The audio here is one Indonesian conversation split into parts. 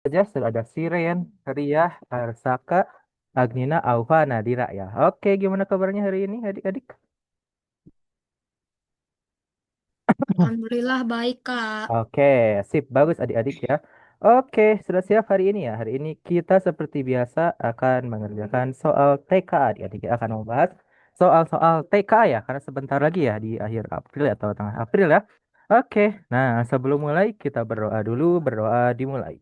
Saja sudah ada Siren, Riah, Arsaka, Agnina, Aufa, Nadira ya. Oke, gimana kabarnya hari ini adik-adik? Alhamdulillah baik, Kak. Oke, sip, bagus adik-adik ya. Oke, sudah siap hari ini ya. Hari ini kita seperti biasa akan mengerjakan soal TK adik-adik. Akan membahas soal-soal TK ya, karena sebentar lagi ya di akhir April atau tengah April ya. Oke, nah sebelum mulai kita berdoa dulu, berdoa dimulai.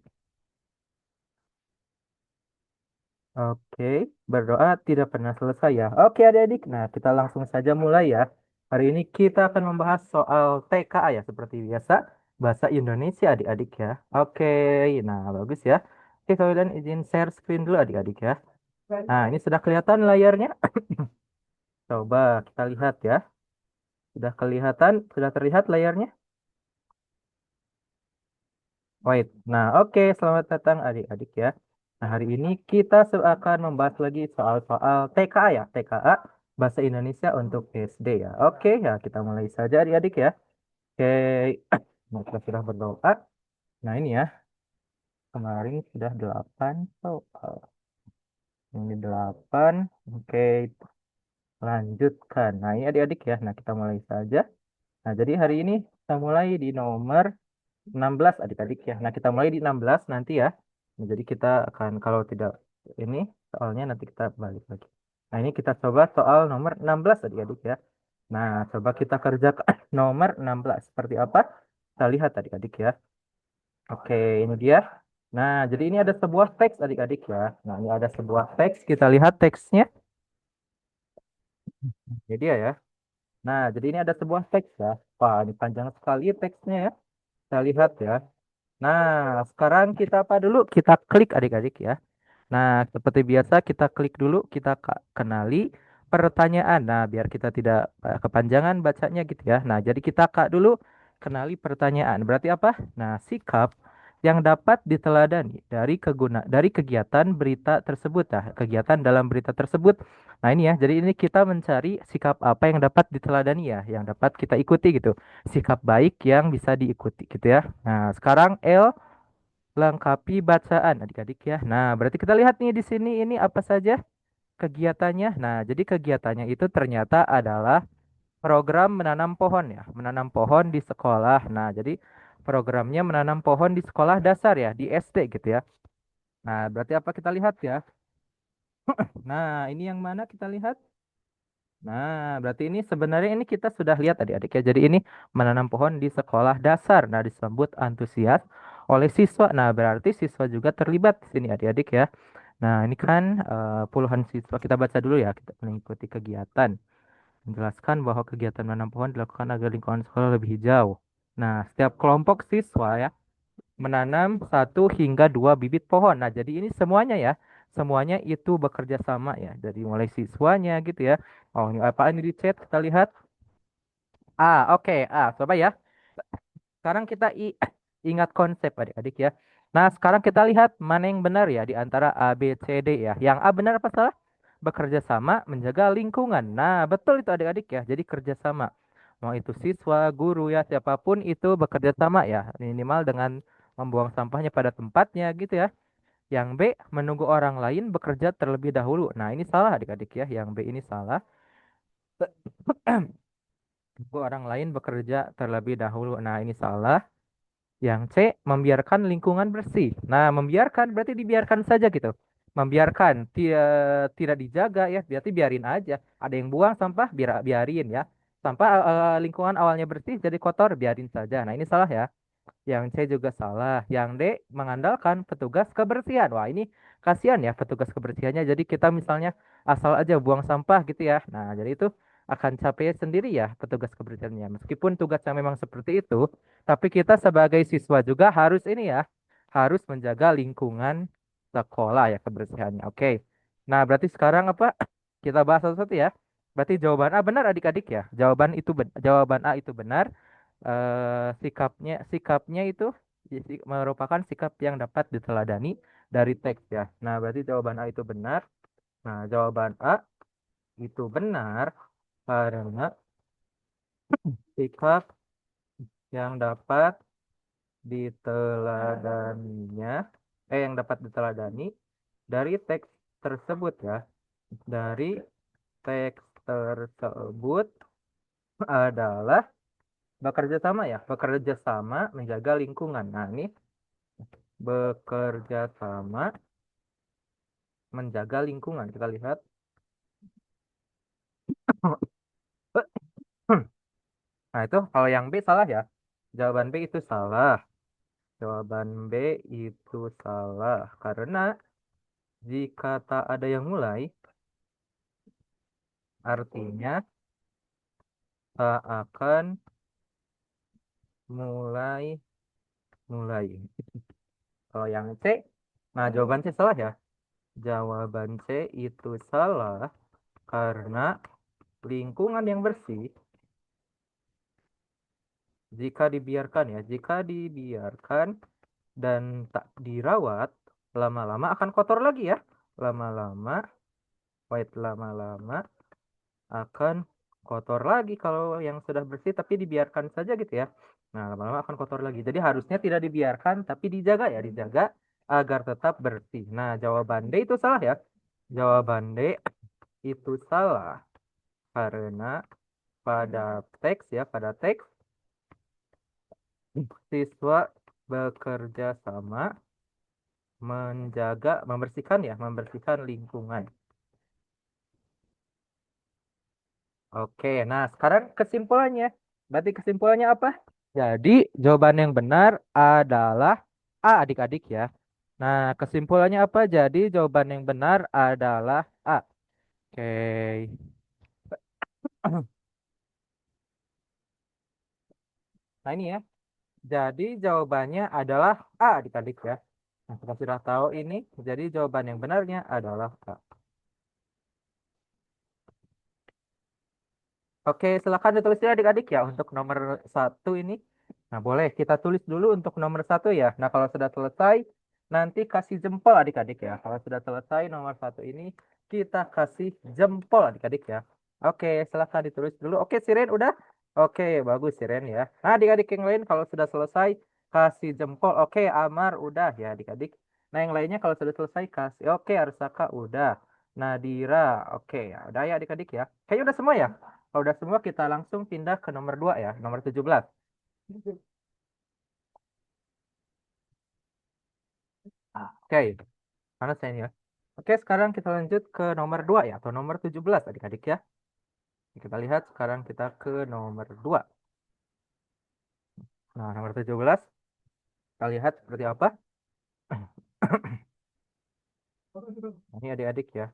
Oke, berdoa tidak pernah selesai ya. Oke adik-adik, nah kita langsung saja mulai ya. Hari ini kita akan membahas soal TKA ya, seperti biasa. Bahasa Indonesia adik-adik ya. Oke, nah bagus ya. Oke, kalian izin share screen dulu adik-adik ya. Nah, ini sudah kelihatan layarnya. Coba kita lihat ya. Sudah kelihatan, sudah terlihat layarnya? Wait. Nah, oke, selamat datang adik-adik ya. Nah, hari ini kita akan membahas lagi soal-soal TKA ya, TKA Bahasa Indonesia untuk SD ya. Oke, ya kita mulai saja adik-adik ya. Oke, nah, kita sudah berdoa. Nah, ini ya, kemarin sudah 8 soal. Ini 8. Oke, lanjutkan. Nah, ini adik-adik ya. Nah, kita mulai saja. Nah, jadi hari ini kita mulai di nomor 16 adik-adik ya. Nah, kita mulai di 16 nanti ya. Nah, jadi kita akan kalau tidak ini soalnya nanti kita balik lagi. Nah, ini kita coba soal nomor 16 adik-adik ya. Nah, coba kita kerjakan nomor 16 seperti apa? Kita lihat adik-adik ya. Oke, ini dia. Nah, jadi ini ada sebuah teks adik-adik ya. Nah, ini ada sebuah teks. Kita lihat teksnya. Ini dia ya. Nah, jadi ini ada sebuah teks ya. Wah, ini panjang sekali teksnya ya. Kita lihat ya. Nah, sekarang kita apa dulu? Kita klik adik-adik ya. Nah, seperti biasa kita klik dulu, kita kenali pertanyaan. Nah, biar kita tidak kepanjangan bacanya gitu ya. Nah, jadi kita kak dulu kenali pertanyaan. Berarti apa? Nah, sikap yang dapat diteladani dari kegiatan berita tersebut. Nah, kegiatan dalam berita tersebut. Nah, ini ya. Jadi ini kita mencari sikap apa yang dapat diteladani ya, yang dapat kita ikuti gitu. Sikap baik yang bisa diikuti gitu ya. Nah, sekarang L lengkapi bacaan adik-adik ya. Nah, berarti kita lihat nih di sini ini apa saja kegiatannya. Nah, jadi kegiatannya itu ternyata adalah program menanam pohon ya, menanam pohon di sekolah. Nah, jadi programnya menanam pohon di sekolah dasar ya, di SD gitu ya. Nah, berarti apa kita lihat ya? Nah, ini yang mana kita lihat? Nah, berarti ini sebenarnya ini kita sudah lihat adik-adik ya. Jadi ini menanam pohon di sekolah dasar. Nah, disambut antusias oleh siswa. Nah, berarti siswa juga terlibat di sini adik-adik ya. Nah, ini kan puluhan siswa. Kita baca dulu ya, kita mengikuti kegiatan. Menjelaskan bahwa kegiatan menanam pohon dilakukan agar lingkungan sekolah lebih hijau. Nah, setiap kelompok siswa ya menanam 1 hingga 2 bibit pohon. Nah, jadi ini semuanya ya, semuanya itu bekerja sama ya. Jadi mulai siswanya gitu ya. Oh, ini apaan ini di chat? Kita lihat. Oke. Coba ya. Sekarang kita ingat konsep adik-adik ya. Nah, sekarang kita lihat mana yang benar ya di antara A, B, C, D ya. Yang A benar apa salah? Bekerja sama menjaga lingkungan. Nah, betul itu adik-adik ya. Jadi kerja sama. Mau itu siswa, guru ya, siapapun itu bekerja sama ya. Minimal dengan membuang sampahnya pada tempatnya gitu ya. Yang B, menunggu orang lain bekerja terlebih dahulu. Nah, ini salah adik-adik ya. Yang B ini salah. Menunggu orang lain bekerja terlebih dahulu. Nah, ini salah. Yang C, membiarkan lingkungan bersih. Nah, membiarkan berarti dibiarkan saja gitu. Membiarkan tidak dijaga ya, berarti biarin aja. Ada yang buang sampah, biarin ya. Sampah lingkungan awalnya bersih jadi kotor, biarin saja. Nah, ini salah ya. Yang C juga salah. Yang D, mengandalkan petugas kebersihan. Wah, ini kasihan ya petugas kebersihannya. Jadi kita misalnya asal aja buang sampah gitu ya. Nah, jadi itu akan capek sendiri ya petugas kebersihannya. Meskipun tugasnya memang seperti itu, tapi kita sebagai siswa juga harus ini ya, harus menjaga lingkungan sekolah ya kebersihannya. Oke. Nah, berarti sekarang apa? Kita bahas satu-satu ya. Berarti jawaban A benar adik-adik ya. Jawaban A itu benar. Sikapnya itu merupakan sikap yang dapat diteladani dari teks ya. Nah, berarti jawaban A itu benar. Nah, jawaban A itu benar karena sikap yang dapat diteladaninya. yang dapat diteladani dari teks tersebut ya. Dari teks tersebut adalah bekerja sama ya, bekerja sama menjaga lingkungan. Nah, ini bekerja sama menjaga lingkungan. Kita lihat. Nah, itu kalau yang B salah ya. Jawaban B itu salah. Jawaban B itu salah karena jika tak ada yang mulai, artinya tak akan mulai mulai. Kalau yang C, nah jawaban C salah ya. Jawaban C itu salah karena lingkungan yang bersih jika dibiarkan ya, jika dibiarkan dan tak dirawat, lama-lama akan kotor lagi ya. Lama-lama, lama-lama akan kotor lagi kalau yang sudah bersih tapi dibiarkan saja gitu ya. Nah, lama-lama akan kotor lagi. Jadi harusnya tidak dibiarkan tapi dijaga ya, dijaga agar tetap bersih. Nah, jawaban D itu salah ya. Jawaban D itu salah karena pada teks ya, pada teks siswa bekerja sama menjaga, membersihkan ya, membersihkan lingkungan. Oke, nah sekarang kesimpulannya. Berarti kesimpulannya apa? Jadi jawaban yang benar adalah A adik-adik ya. Nah kesimpulannya apa? Jadi jawaban yang benar adalah A. Oke. Nah ini ya. Jadi jawabannya adalah A adik-adik ya. Nah kita sudah tahu ini. Jadi jawaban yang benarnya adalah A. Oke, silakan ditulis ya adik-adik ya untuk nomor satu ini. Nah, boleh kita tulis dulu untuk nomor satu ya. Nah, kalau sudah selesai, nanti kasih jempol adik-adik ya. Kalau sudah selesai nomor satu ini, kita kasih jempol adik-adik ya. Oke, silakan ditulis dulu. Oke, Siren udah? Oke, bagus Siren ya. Nah, adik-adik yang lain kalau sudah selesai, kasih jempol. Oke, Amar udah ya adik-adik. Nah, yang lainnya kalau sudah selesai, kasih. Oke, Arsaka udah. Nadira, oke ya. Udah ya adik-adik ya. Kayaknya udah semua ya. Kalau udah semua kita langsung pindah ke nomor 2 ya, nomor 17. Oke, mana saya ini ya? Oke, sekarang kita lanjut ke nomor 2 ya, atau nomor 17 adik-adik ya. Kita lihat sekarang kita ke nomor 2. Nah, nomor 17, kita lihat seperti apa. Ini adik-adik ya,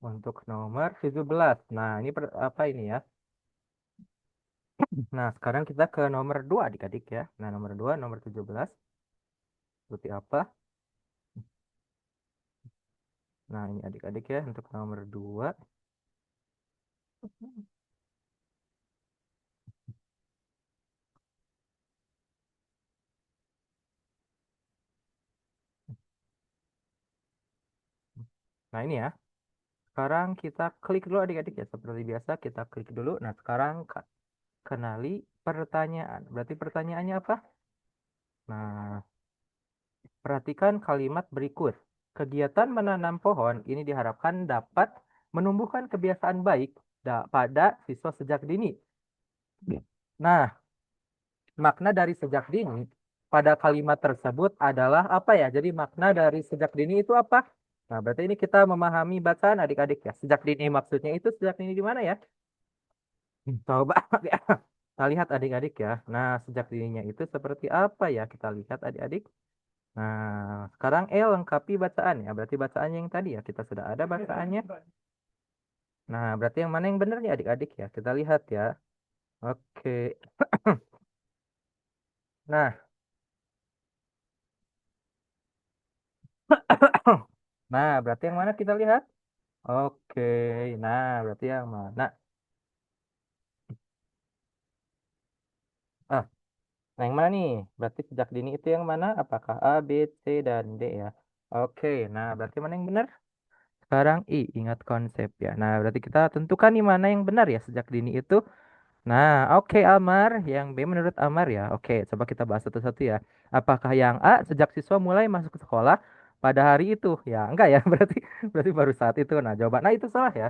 untuk nomor 17. Nah, ini apa ini ya? Nah, sekarang kita ke nomor 2 adik-adik ya. Nah, nomor 2, nomor 17, seperti apa? Nah, ini adik-adik ya, untuk nomor 2. Nah, ini ya. Sekarang kita klik dulu adik-adik ya. Seperti biasa kita klik dulu. Nah sekarang kenali pertanyaan. Berarti pertanyaannya apa? Nah, perhatikan kalimat berikut. Kegiatan menanam pohon ini diharapkan dapat menumbuhkan kebiasaan baik pada siswa sejak dini. Nah, makna dari sejak dini pada kalimat tersebut adalah apa ya? Jadi makna dari sejak dini itu apa? Nah, berarti ini kita memahami bacaan adik-adik ya. Sejak dini maksudnya itu sejak dini di mana ya? Coba ya. Kita lihat adik-adik ya. Nah, sejak dininya itu seperti apa ya? Kita lihat adik-adik. Nah, sekarang lengkapi bacaan ya. Berarti bacaannya yang tadi ya. Kita sudah ada bacaannya. Nah, berarti yang mana yang benar nih adik-adik ya? Kita lihat ya. Oke. Nah, nah, berarti yang mana kita lihat? Oke. Nah, berarti yang mana? Ah, nah yang mana nih? Berarti sejak dini itu yang mana? Apakah A, B, C, dan D ya? Oke. Nah, berarti mana yang benar? Sekarang I, ingat konsep ya. Nah, berarti kita tentukan nih mana yang benar ya sejak dini itu. Nah, oke Amar, yang B menurut Amar ya. Oke, coba kita bahas satu-satu ya. Apakah yang A, sejak siswa mulai masuk ke sekolah, pada hari itu. Ya, enggak ya, berarti baru saat itu. Nah, jawaban A itu salah ya.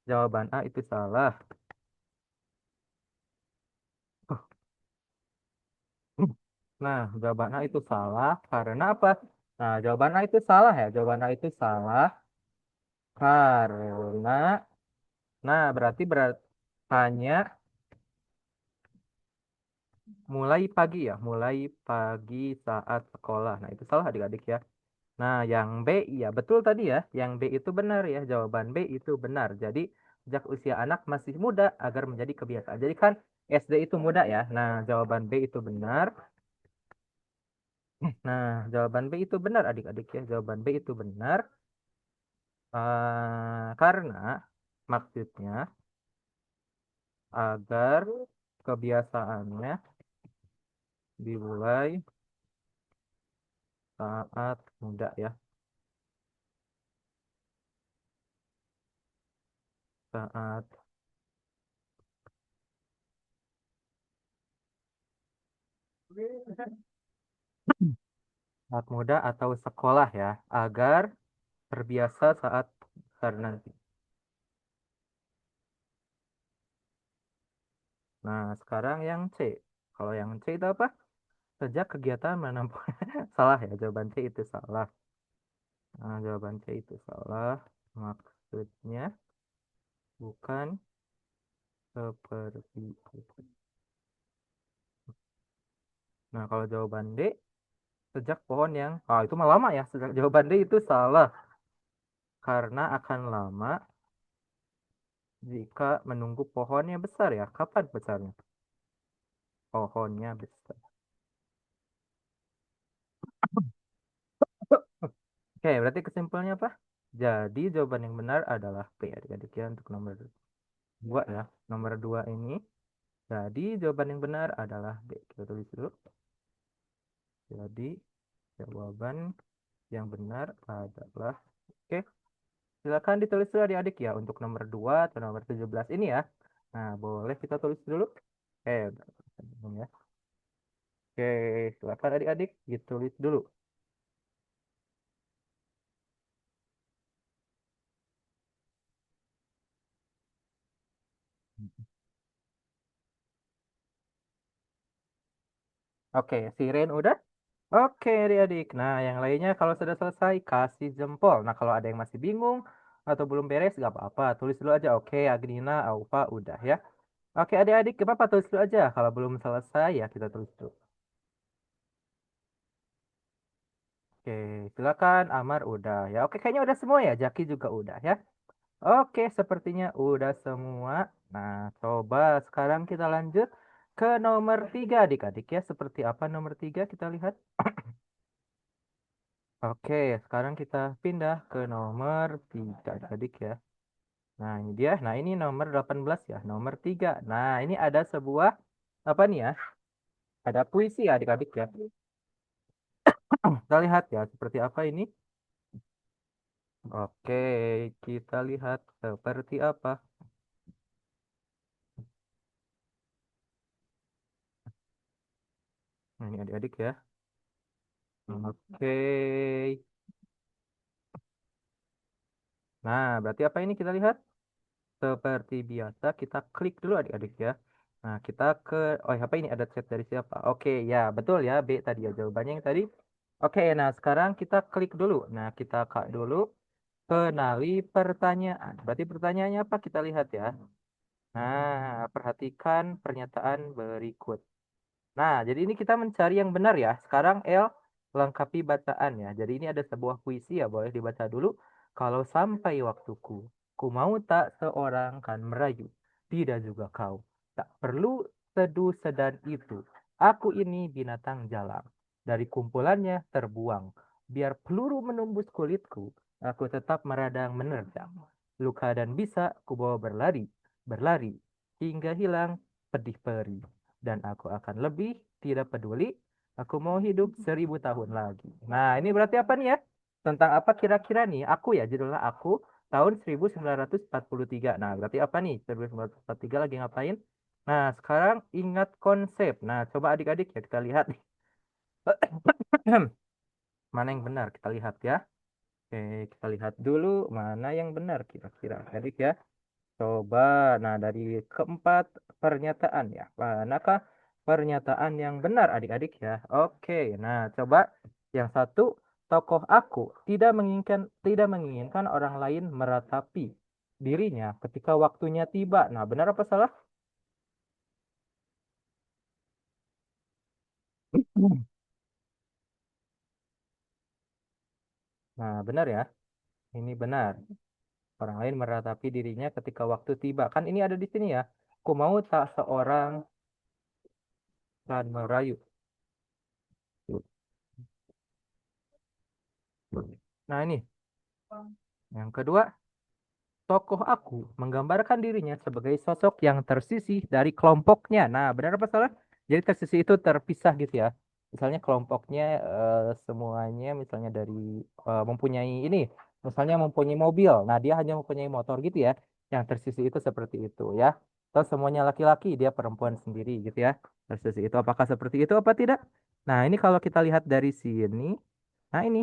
Jawaban A itu salah. Nah, jawaban A itu salah karena apa? Nah, jawaban A itu salah ya. Jawaban A itu salah karena berarti hanya mulai pagi ya, mulai pagi saat sekolah. Nah, itu salah adik-adik ya. Nah, yang B iya betul tadi ya. Yang B itu benar ya. Jawaban B itu benar. Jadi, sejak usia anak masih muda agar menjadi kebiasaan. Jadi kan SD itu muda ya. Nah, jawaban B itu benar. Nah, jawaban B itu benar adik-adik ya. Jawaban B itu benar. Karena maksudnya agar kebiasaannya dimulai saat muda ya. Saat saat muda atau sekolah ya. Agar terbiasa saat besar nanti. Nah, sekarang yang C. Kalau yang C itu apa? Sejak kegiatan menempuh. Salah ya, jawaban C itu salah. Nah, jawaban C itu salah. Maksudnya bukan seperti itu. Nah, kalau jawaban D, sejak pohon yang... Oh, itu mah lama ya. Sejak jawaban D itu salah. Karena akan lama jika menunggu pohonnya besar ya. Kapan besarnya? Pohonnya besar. Oke, berarti kesimpulannya apa? Jadi jawaban yang benar adalah P adik-adik ya untuk nomor dua ya. Nomor dua ini. Jadi jawaban yang benar adalah B. Kita tulis dulu. Jadi jawaban yang benar adalah oke. Silakan ditulis dulu adik-adik ya untuk nomor 2 atau nomor 17 ini ya. Nah, boleh kita tulis dulu. Udah. Ya. Oke, silakan adik-adik ditulis dulu. Oke, Siren udah? Oke, adik-adik. Nah, yang lainnya kalau sudah selesai, kasih jempol. Nah, kalau ada yang masih bingung atau belum beres, gak apa-apa. Tulis dulu aja. Oke, Agnina, Aufa, udah ya. Oke, adik-adik, gak apa-apa. Tulis dulu aja. Kalau belum selesai, ya kita tulis dulu. Oke, silakan. Amar udah ya. Oke, kayaknya udah semua ya. Jaki juga udah ya. Oke, sepertinya udah semua. Nah, coba sekarang kita lanjut ke nomor 3 adik-adik ya. Seperti apa nomor 3 kita lihat. Oke, sekarang kita pindah ke nomor 3 adik-adik ya. Nah, ini dia. Nah, ini nomor 18 ya. Nomor 3. Nah, ini ada sebuah, apa nih ya? Ada puisi ya adik-adik ya. Kita lihat ya, seperti apa ini. Oke, kita lihat seperti apa. Nah, ini adik-adik ya. Oke. Nah, berarti apa ini kita lihat? Seperti biasa, kita klik dulu adik-adik ya. Nah, kita ke... Oh, apa ini? Ada chat dari siapa? Oke, ya. Betul ya, B tadi ya jawabannya yang tadi. Oke, nah sekarang kita klik dulu. Nah, kita kak dulu. Kenali pertanyaan. Berarti pertanyaannya apa? Kita lihat ya. Nah, perhatikan pernyataan berikut. Nah, jadi ini kita mencari yang benar ya. Sekarang L lengkapi bacaan ya. Jadi ini ada sebuah puisi ya, boleh dibaca dulu. Kalau sampai waktuku, ku mau tak seorang kan merayu, tidak juga kau. Tak perlu seduh sedan itu. Aku ini binatang jalang. Dari kumpulannya terbuang. Biar peluru menembus kulitku, aku tetap meradang menerjang. Luka dan bisa ku bawa berlari, berlari, hingga hilang pedih perih dan aku akan lebih tidak peduli. Aku mau hidup 1000 tahun lagi. Nah, ini berarti apa nih ya? Tentang apa kira-kira nih? Aku ya, judulnya aku tahun 1943. Nah, berarti apa nih? 1943 lagi ngapain? Nah, sekarang ingat konsep. Nah, coba adik-adik ya kita lihat nih. Mana yang benar? Kita lihat ya. Oke, kita lihat dulu mana yang benar kira-kira. Jadi ya, coba. Nah, dari keempat pernyataan ya, manakah pernyataan yang benar adik-adik ya? Oke, nah coba yang satu, tokoh aku tidak menginginkan orang lain meratapi dirinya ketika waktunya tiba. Nah, benar apa salah? Nah, benar ya. Ini benar. Orang lain meratapi dirinya ketika waktu tiba. Kan ini ada di sini ya. Ku mau tak seorang dan merayu. Nah, ini yang kedua, tokoh aku menggambarkan dirinya sebagai sosok yang tersisih dari kelompoknya. Nah, benar apa salah? Jadi tersisih itu terpisah gitu ya. Misalnya kelompoknya semuanya misalnya dari mempunyai ini, misalnya mempunyai mobil. Nah, dia hanya mempunyai motor gitu ya. Yang tersisih itu seperti itu ya. Atau semuanya laki-laki, dia perempuan sendiri gitu ya. Tersisih itu apakah seperti itu apa tidak? Nah, ini kalau kita lihat dari sini, nah ini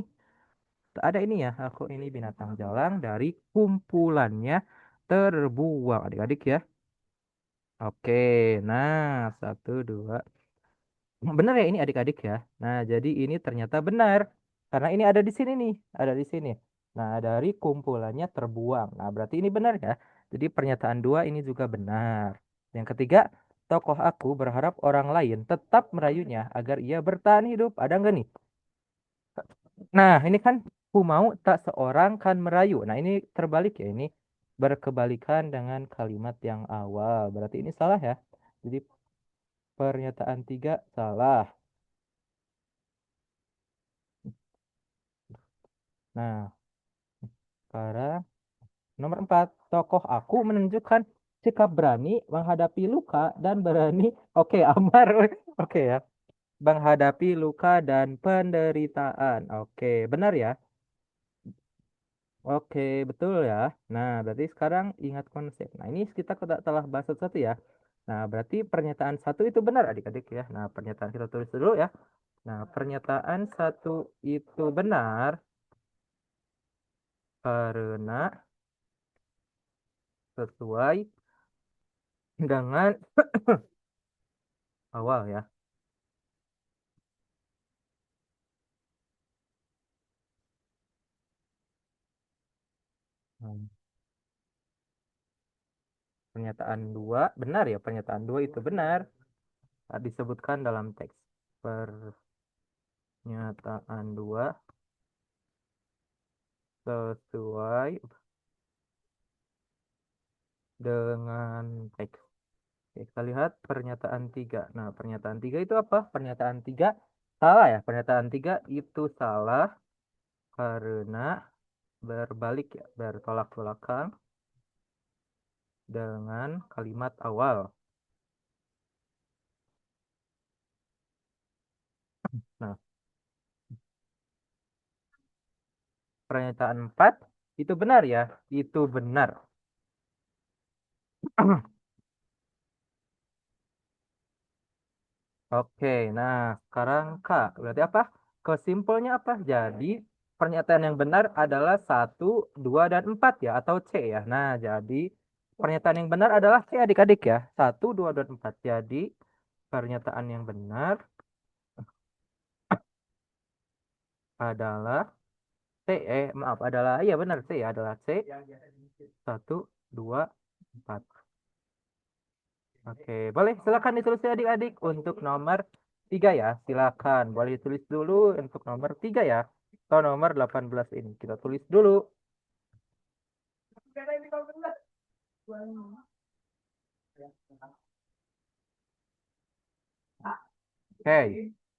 ada ini ya, aku ini binatang jalang dari kumpulannya terbuang adik-adik ya. Oke, nah satu dua. Benar ya ini adik-adik ya. Nah, jadi ini ternyata benar. Karena ini ada di sini nih, ada di sini. Nah, dari kumpulannya terbuang. Nah, berarti ini benar ya. Jadi pernyataan dua ini juga benar. Yang ketiga, tokoh aku berharap orang lain tetap merayunya agar ia bertahan hidup. Ada nggak nih? Nah, ini kan ku mau tak seorang kan merayu. Nah, ini terbalik ya. Ini berkebalikan dengan kalimat yang awal. Berarti ini salah ya. Jadi pernyataan tiga salah. Nah, sekarang nomor empat. Tokoh aku menunjukkan sikap berani menghadapi luka dan berani. Oke, Amar. Oke ya. Menghadapi luka dan penderitaan. Oke, benar ya. Oke, betul ya. Nah, berarti sekarang ingat konsep. Nah, ini kita telah bahas satu-satu ya. Nah, berarti pernyataan satu itu benar adik-adik ya. Nah, pernyataan kita tulis dulu ya. Nah, pernyataan satu itu benar karena sesuai dengan awal ya. Hmm. Pernyataan dua benar ya. Pernyataan dua itu benar. Disebutkan dalam teks. Pernyataan dua sesuai dengan teks. Oke, kita lihat pernyataan tiga. Nah, pernyataan tiga itu apa? Pernyataan tiga salah ya. Pernyataan tiga itu salah karena berbalik ya, bertolak belakang dengan kalimat awal. Nah, pernyataan empat itu benar ya. Itu benar. Oke, nah sekarang Kak, berarti apa? Kesimpulannya apa? Jadi pernyataan yang benar adalah satu, dua, dan empat ya, atau C ya. Nah, jadi pernyataan yang benar adalah C adik-adik ya. Satu, dua, dan empat. Jadi pernyataan yang benar adalah C, maaf, adalah, iya benar C ya, adalah C. Satu, dua, empat. Oke, boleh silakan ditulis ya adik-adik untuk nomor tiga ya. Silakan, boleh tulis dulu untuk nomor tiga ya. Atau nomor 18 ini. Kita tulis dulu. Oke,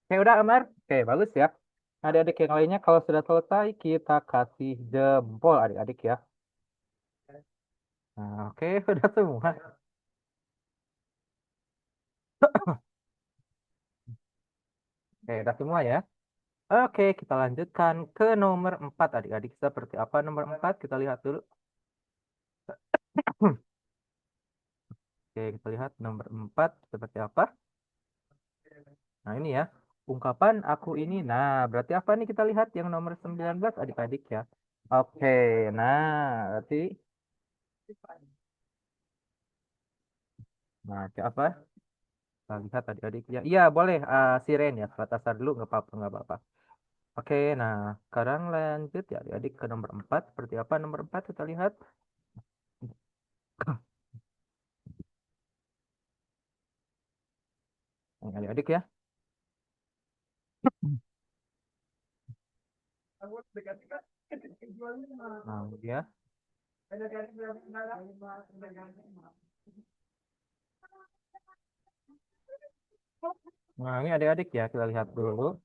oke udah Amar. Oke, bagus ya. Adik-adik yang lainnya kalau sudah selesai kita kasih jempol adik-adik ya. Nah, oke, udah semua. Oke, udah semua ya. Oke, kita lanjutkan ke nomor 4 adik-adik. Seperti apa nomor 4? Kita lihat dulu. Oke, kita lihat nomor 4 seperti apa. Nah, ini ya. Ungkapan aku ini. Nah, berarti apa nih kita lihat yang nomor 19 adik-adik ya. Oke, nah berarti nah apa? Kita lihat adik-adik ya. Iya boleh siren ya. Kata start dulu nggak apa-apa nggak apa-apa. Oke, nah sekarang lanjut ya adik-adik ke nomor 4. Seperti apa nomor 4 kita lihat. Nih, adik-adik ya. Nah, dia. Nah, ini adik-adik ya, kita lihat dulu.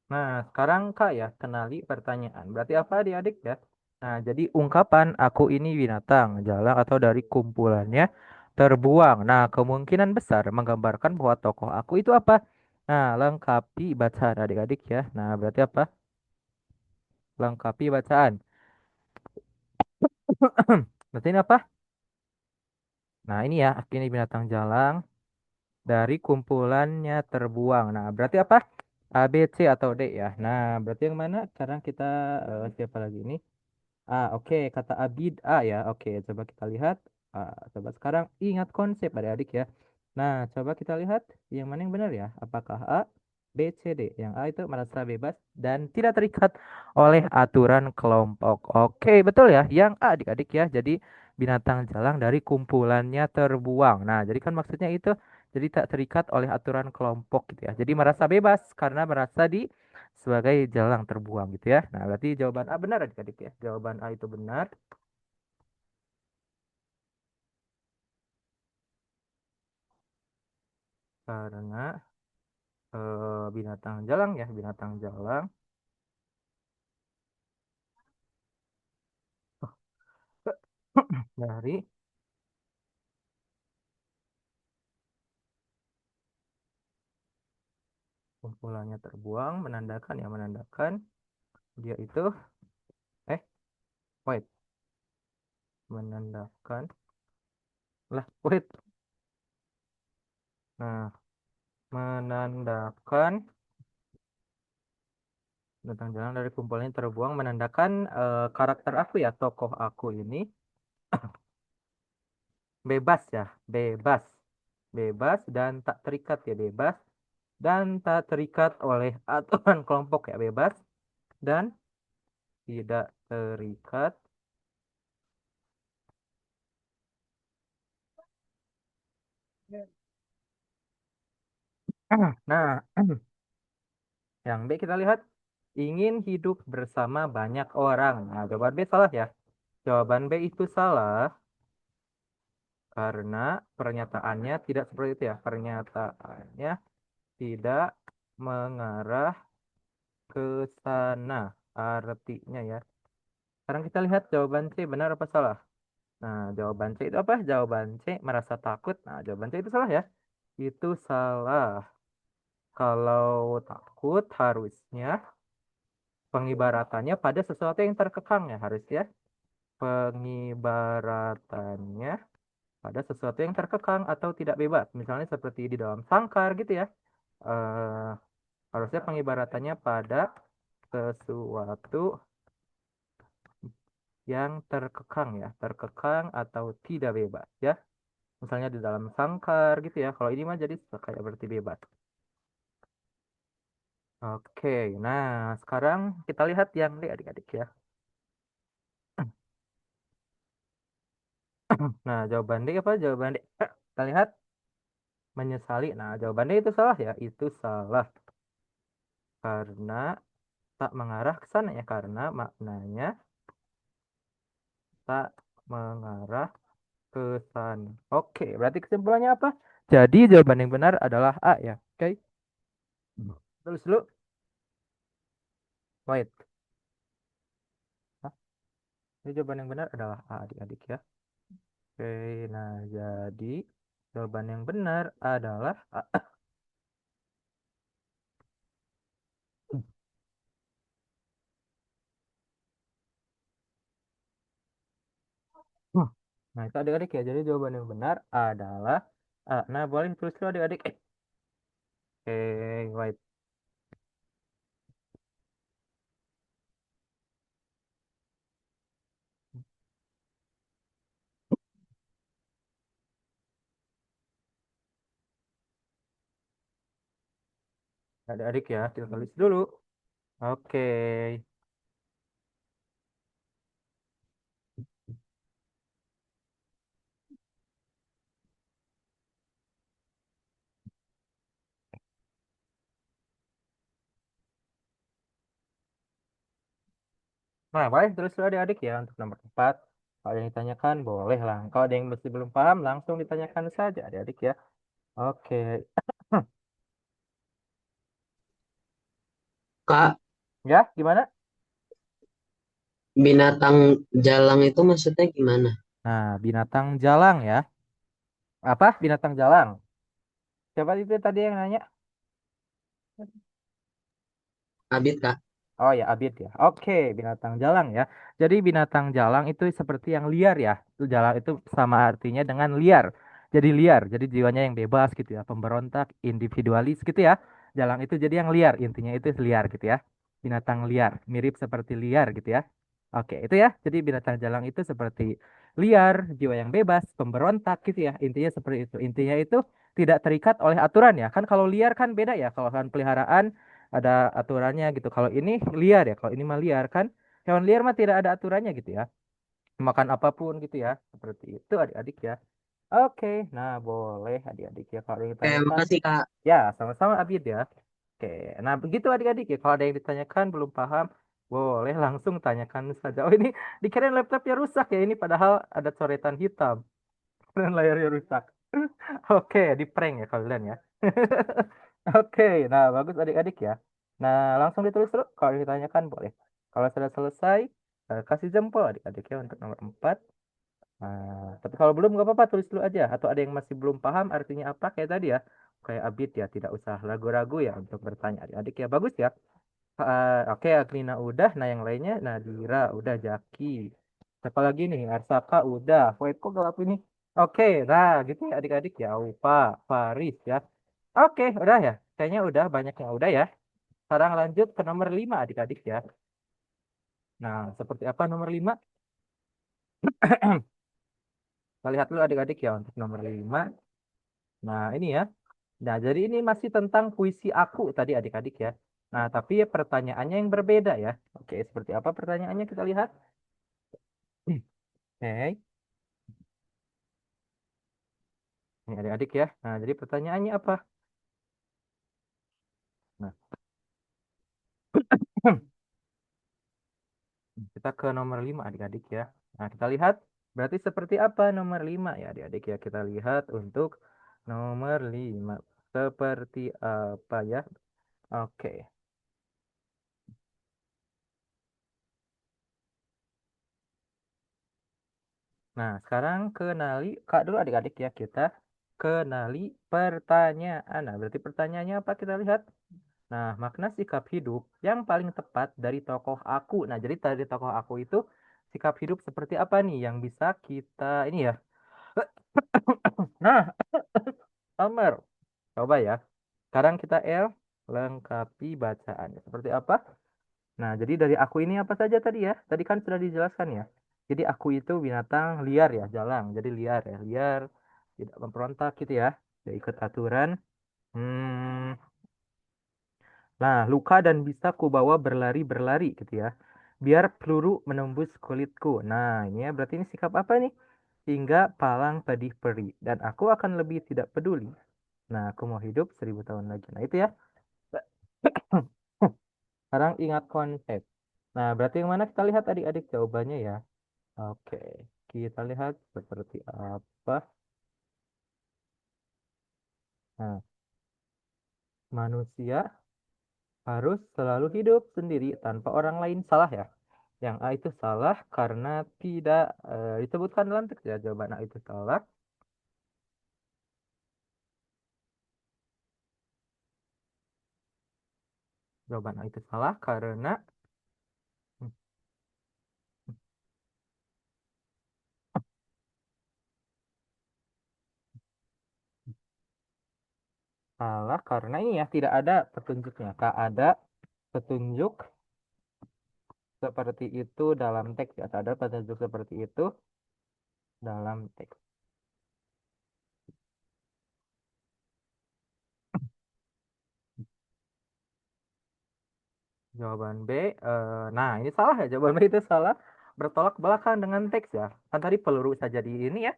Nah, sekarang Kak ya, kenali pertanyaan. Berarti apa adik-adik ya? Nah, jadi ungkapan aku ini binatang, jalang atau dari kumpulannya terbuang. Nah, kemungkinan besar menggambarkan bahwa tokoh aku itu apa? Nah, lengkapi bacaan adik-adik ya. Nah, berarti apa? Lengkapi bacaan. Berarti ini apa? Nah, ini ya, aku ini binatang jalang dari kumpulannya terbuang. Nah, berarti apa? A, B, C atau D ya. Nah, berarti yang mana? Sekarang kita siapa lagi ini? Oke, kata Abid A ya. Oke, coba kita lihat. Coba sekarang ingat konsep adik-adik ya. Nah, coba kita lihat yang mana yang benar ya. Apakah A, B, C, D? Yang A itu merasa bebas dan tidak terikat oleh aturan kelompok. Oke, betul ya. Yang A adik-adik ya. Jadi binatang jalang dari kumpulannya terbuang. Nah, jadi kan maksudnya itu jadi tak terikat oleh aturan kelompok gitu ya. Jadi merasa bebas karena merasa di sebagai jalang terbuang gitu ya. Nah, berarti jawaban A benar adik-adik ya. Jawaban A itu benar karena binatang jalang ya, binatang jalang dari kumpulannya terbuang menandakan ya, menandakan dia itu eh wait, menandakan lah wait. Nah, menandakan binatang jalang dari kumpulannya terbuang menandakan karakter aku ya, tokoh aku ini bebas ya, bebas. Bebas dan tak terikat ya, bebas dan tak terikat oleh aturan kelompok ya, bebas dan tidak terikat. Nah, yang B kita lihat ingin hidup bersama banyak orang. Nah, jawaban B salah ya. Jawaban B itu salah karena pernyataannya tidak seperti itu ya. Pernyataannya tidak mengarah ke sana. Artinya ya. Sekarang kita lihat jawaban C benar apa salah. Nah, jawaban C itu apa? Jawaban C merasa takut. Nah, jawaban C itu salah ya. Itu salah. Kalau takut harusnya pengibaratannya pada sesuatu yang terkekang ya harus ya. Pengibaratannya pada sesuatu yang terkekang atau tidak bebas. Misalnya seperti di dalam sangkar gitu ya. Eh, harusnya pengibaratannya pada sesuatu yang terkekang ya. Terkekang atau tidak bebas ya. Misalnya di dalam sangkar gitu ya. Kalau ini mah jadi kayak berarti bebas. Oke, nah sekarang kita lihat yang D adik-adik ya. Nah, jawaban D apa? Jawaban D. Kita lihat menyesali. Nah, jawabannya itu salah ya. Itu salah karena tak mengarah ke sana ya. Karena maknanya tak mengarah ke sana. Oke, berarti kesimpulannya apa? Jadi jawaban yang benar adalah A ya. Oke, terus dulu. Wait. Hah? Ini jawaban yang benar adalah A adik-adik ya. Oke, nah jadi jawaban yang benar adalah A. Nah, itu adik-adik ya. Jadi jawaban yang benar adalah A. Nah, boleh tulis dulu adik-adik. Oke, wait. Adik-adik ya, kita tulis dulu. Oke. Nah, baik, terus dulu adik-adik ya untuk nomor 4. Kalau yang ditanyakan boleh lah. Kalau ada yang masih belum paham, langsung ditanyakan saja adik-adik ya. Oke. Kak, Ya, gimana? binatang jalang itu maksudnya gimana? Nah, binatang jalang ya. Apa? Binatang jalang. Siapa itu tadi yang nanya? Abid, Kak. Oh ya, Abid ya. Oke, binatang jalang ya. Jadi binatang jalang itu seperti yang liar ya. Itu jalang itu sama artinya dengan liar. Jadi liar, jadi jiwanya yang bebas gitu ya, pemberontak, individualis gitu ya. Jalang itu jadi yang liar, intinya itu liar gitu ya. Binatang liar, mirip seperti liar gitu ya. Oke, itu ya. Jadi binatang jalang itu seperti liar, jiwa yang bebas, pemberontak gitu ya. Intinya seperti itu. Intinya itu tidak terikat oleh aturan ya. Kan kalau liar kan beda ya. Kalau hewan peliharaan ada aturannya gitu. Kalau ini liar ya, kalau ini mah liar kan. Hewan liar mah tidak ada aturannya gitu ya. Makan apapun gitu ya. Seperti itu adik-adik ya. Oke, nah boleh adik-adik ya kalau yang Oke, ditanyakan. makasih, Kak. Ya, sama-sama Abid ya. Oke, nah begitu adik-adik ya. Kalau ada yang ditanyakan belum paham, boleh langsung tanyakan saja. Oh ini dikirain laptopnya rusak ya. Ini padahal ada coretan hitam dan layarnya rusak. Oke, di prank ya kalian ya. Oke, nah bagus adik-adik ya. Nah, langsung ditulis dulu. Kalau ditanyakan boleh. Kalau sudah selesai, kasih jempol adik-adik ya untuk nomor 4. Nah, tapi kalau belum nggak apa-apa, tulis dulu aja. Atau ada yang masih belum paham artinya apa kayak tadi ya. Kayak Abid ya, tidak usah ragu-ragu ya untuk bertanya adik-adik ya. Bagus ya. Oke, Aglina udah. Nah, yang lainnya, Nadira udah, Jaki. Siapa lagi nih? Arsaka udah. Wait, kok gelap ini? Oke, nah gitu ya adik-adik ya. Upa, Faris ya. Oke, udah ya. Kayaknya udah banyak yang udah ya. Sekarang lanjut ke nomor 5 adik-adik ya. Nah, seperti apa nomor 5? Kita lihat dulu adik-adik ya untuk nomor 5. Nah, ini ya. Nah, jadi ini masih tentang puisi aku tadi adik-adik ya. Nah, tapi pertanyaannya yang berbeda ya. Oke, seperti apa pertanyaannya kita lihat. Oke, ini adik-adik ya. Nah, jadi pertanyaannya apa? Nah, kita ke nomor 5 adik-adik ya. Nah, kita lihat berarti seperti apa nomor 5 ya adik-adik ya. Kita lihat untuk nomor 5 seperti apa ya. Oke. Nah, sekarang kenali Kak dulu adik-adik ya. Kita kenali pertanyaan. Nah, berarti pertanyaannya apa kita lihat? Nah, makna sikap hidup yang paling tepat dari tokoh aku. Nah, jadi dari tokoh aku itu sikap hidup seperti apa nih yang bisa kita ini ya. Nah, Elmer, coba ya. Sekarang kita lengkapi bacaannya. Seperti apa? Nah, jadi dari aku ini apa saja tadi ya? Tadi kan sudah dijelaskan ya. Jadi aku itu binatang liar ya, jalang. Jadi liar ya, liar, tidak memberontak gitu ya. Tidak ikut aturan. Hmm, nah, luka dan bisa kubawa berlari-berlari gitu ya. Biar peluru menembus kulitku. Nah, ini ya berarti ini sikap apa nih? Hingga palang pedih peri. Dan aku akan lebih tidak peduli. Nah, aku mau hidup 1000 tahun lagi. Nah, itu ya. Sekarang ingat konsep. Nah, berarti yang mana kita lihat adik-adik jawabannya ya. Oke, kita lihat seperti apa. Nah, manusia harus selalu hidup sendiri tanpa orang lain salah ya. Yang A itu salah karena tidak disebutkan dalam teks ya. Jawaban A itu salah. Jawaban A itu salah karena Salah karena ini ya tidak ada petunjuknya. Tak ada petunjuk seperti itu dalam teks ya. Tak ada petunjuk seperti itu dalam teks. Jawaban B, nah ini salah ya. Jawaban B itu salah. Bertolak belakang dengan teks ya. Kan tadi peluru saja di ini ya.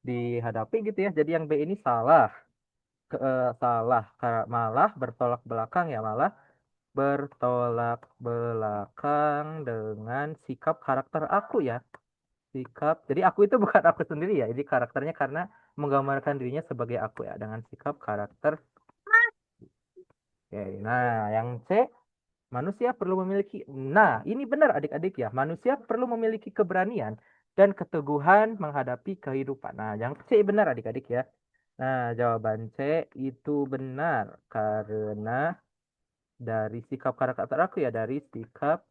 Dihadapi gitu ya. Jadi yang B ini salah. Salah. Malah bertolak belakang ya. Malah bertolak belakang dengan sikap karakter aku ya. Sikap. Jadi aku itu bukan aku sendiri ya. Jadi karakternya karena menggambarkan dirinya sebagai aku ya. Dengan sikap karakter. Oke, nah yang C, manusia perlu memiliki. Nah, ini benar adik-adik ya. Manusia perlu memiliki keberanian dan keteguhan menghadapi kehidupan. Nah, yang C benar adik-adik ya. Nah, jawaban C itu benar karena dari sikap karakter aku ya, dari sikap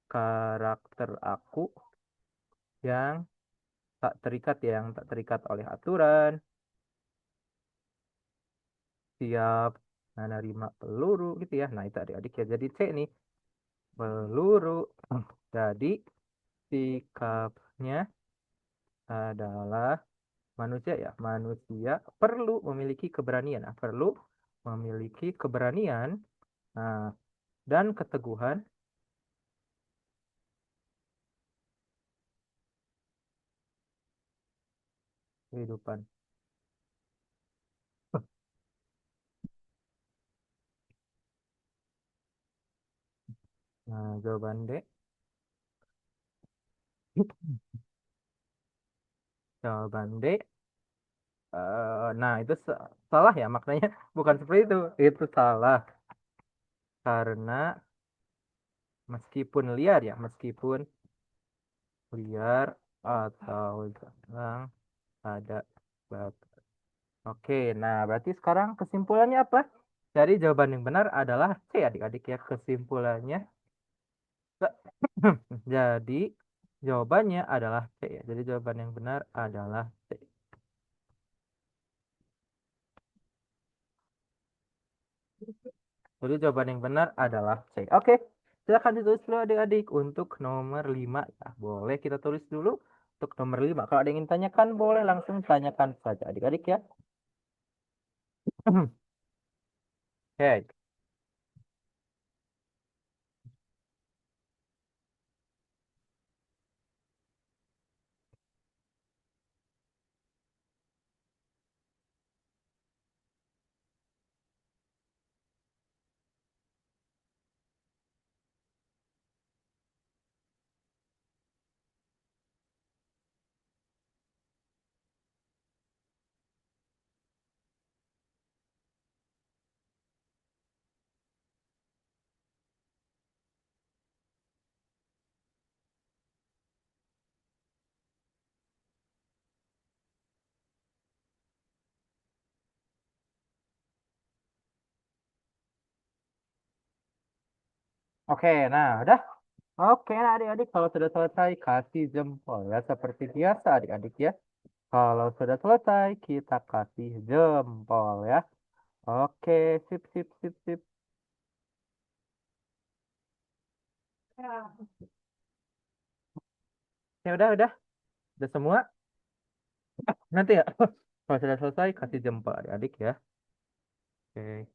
karakter aku yang tak terikat ya, yang tak terikat oleh aturan, siap menerima peluru gitu ya. Nah, itu adik-adik ya. Jadi C nih, peluru. Jadi sikapnya adalah manusia ya. Manusia perlu memiliki keberanian. Nah, perlu memiliki keberanian nah, dan keteguhan kehidupan. Nah, jawaban D. Jawaban D. Nah, itu salah ya maknanya. Bukan seperti itu. Itu salah. Karena meskipun liar ya. Meskipun liar atau jarang ada batas. Oke, nah berarti sekarang kesimpulannya apa? Dari jawaban yang benar adalah C adik-adik ya. Kesimpulannya jadi jawabannya adalah C ya. Jadi jawaban yang benar adalah C. Jadi jawaban yang benar adalah C. Oke, silakan ditulis dulu adik-adik untuk nomor 5 ya. Boleh kita tulis dulu untuk nomor 5. Kalau ada yang ingin tanyakan boleh langsung tanyakan saja adik-adik ya. Oke. Oke, nah udah. Oke, nah adik-adik kalau sudah selesai kasih jempol ya seperti biasa adik-adik ya. Kalau sudah selesai kita kasih jempol ya. Oke, sip sip sip sip. Ya udah semua. Nanti ya kalau sudah selesai kasih jempol adik-adik ya. Oke,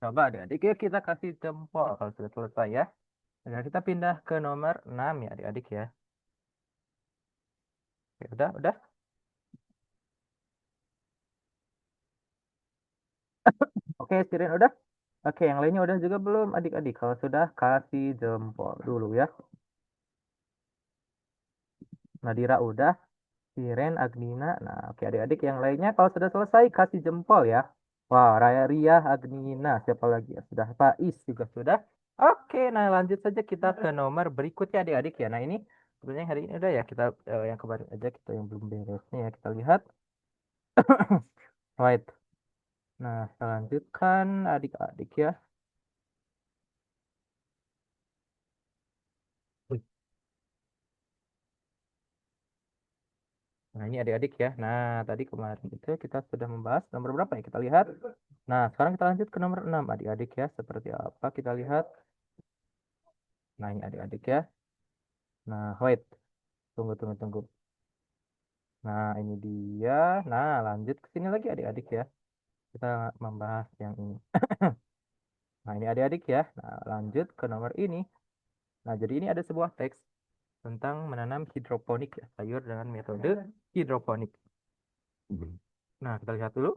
coba adik-adik ya kita kasih jempol kalau sudah selesai ya. Nah, kita pindah ke nomor 6 ya adik-adik ya. Oke, udah. Oke, Sirin udah. Oke, yang lainnya udah juga belum adik-adik? Kalau sudah kasih jempol dulu ya. Nadira udah. Siren, Agnina. Nah, oke adik-adik yang lainnya kalau sudah selesai kasih jempol ya. Wah, Raya Ria, Agnina, siapa lagi ya? Sudah Faiz juga sudah. Oke, nah lanjut saja kita ke nomor berikutnya adik-adik ya. Nah, ini sebenarnya hari ini udah ya kita yang kemarin aja kita yang belum beresnya ya kita lihat. Right. Nah, kita lanjutkan adik-adik ya. Nah, ini adik-adik ya. Nah, tadi kemarin itu kita sudah membahas nomor berapa ya? Kita lihat. Nah, sekarang kita lanjut ke nomor 6 adik-adik ya. Seperti apa kita lihat. Nah, ini adik-adik ya. Nah, wait. Tunggu, tunggu, tunggu. Nah, ini dia. Nah, lanjut ke sini lagi adik-adik ya. Kita membahas yang ini. Nah, ini adik-adik ya. Nah, lanjut ke nomor ini. Nah, jadi ini ada sebuah teks tentang menanam hidroponik ya. Sayur dengan metode hidroponik. Nah, kita lihat dulu.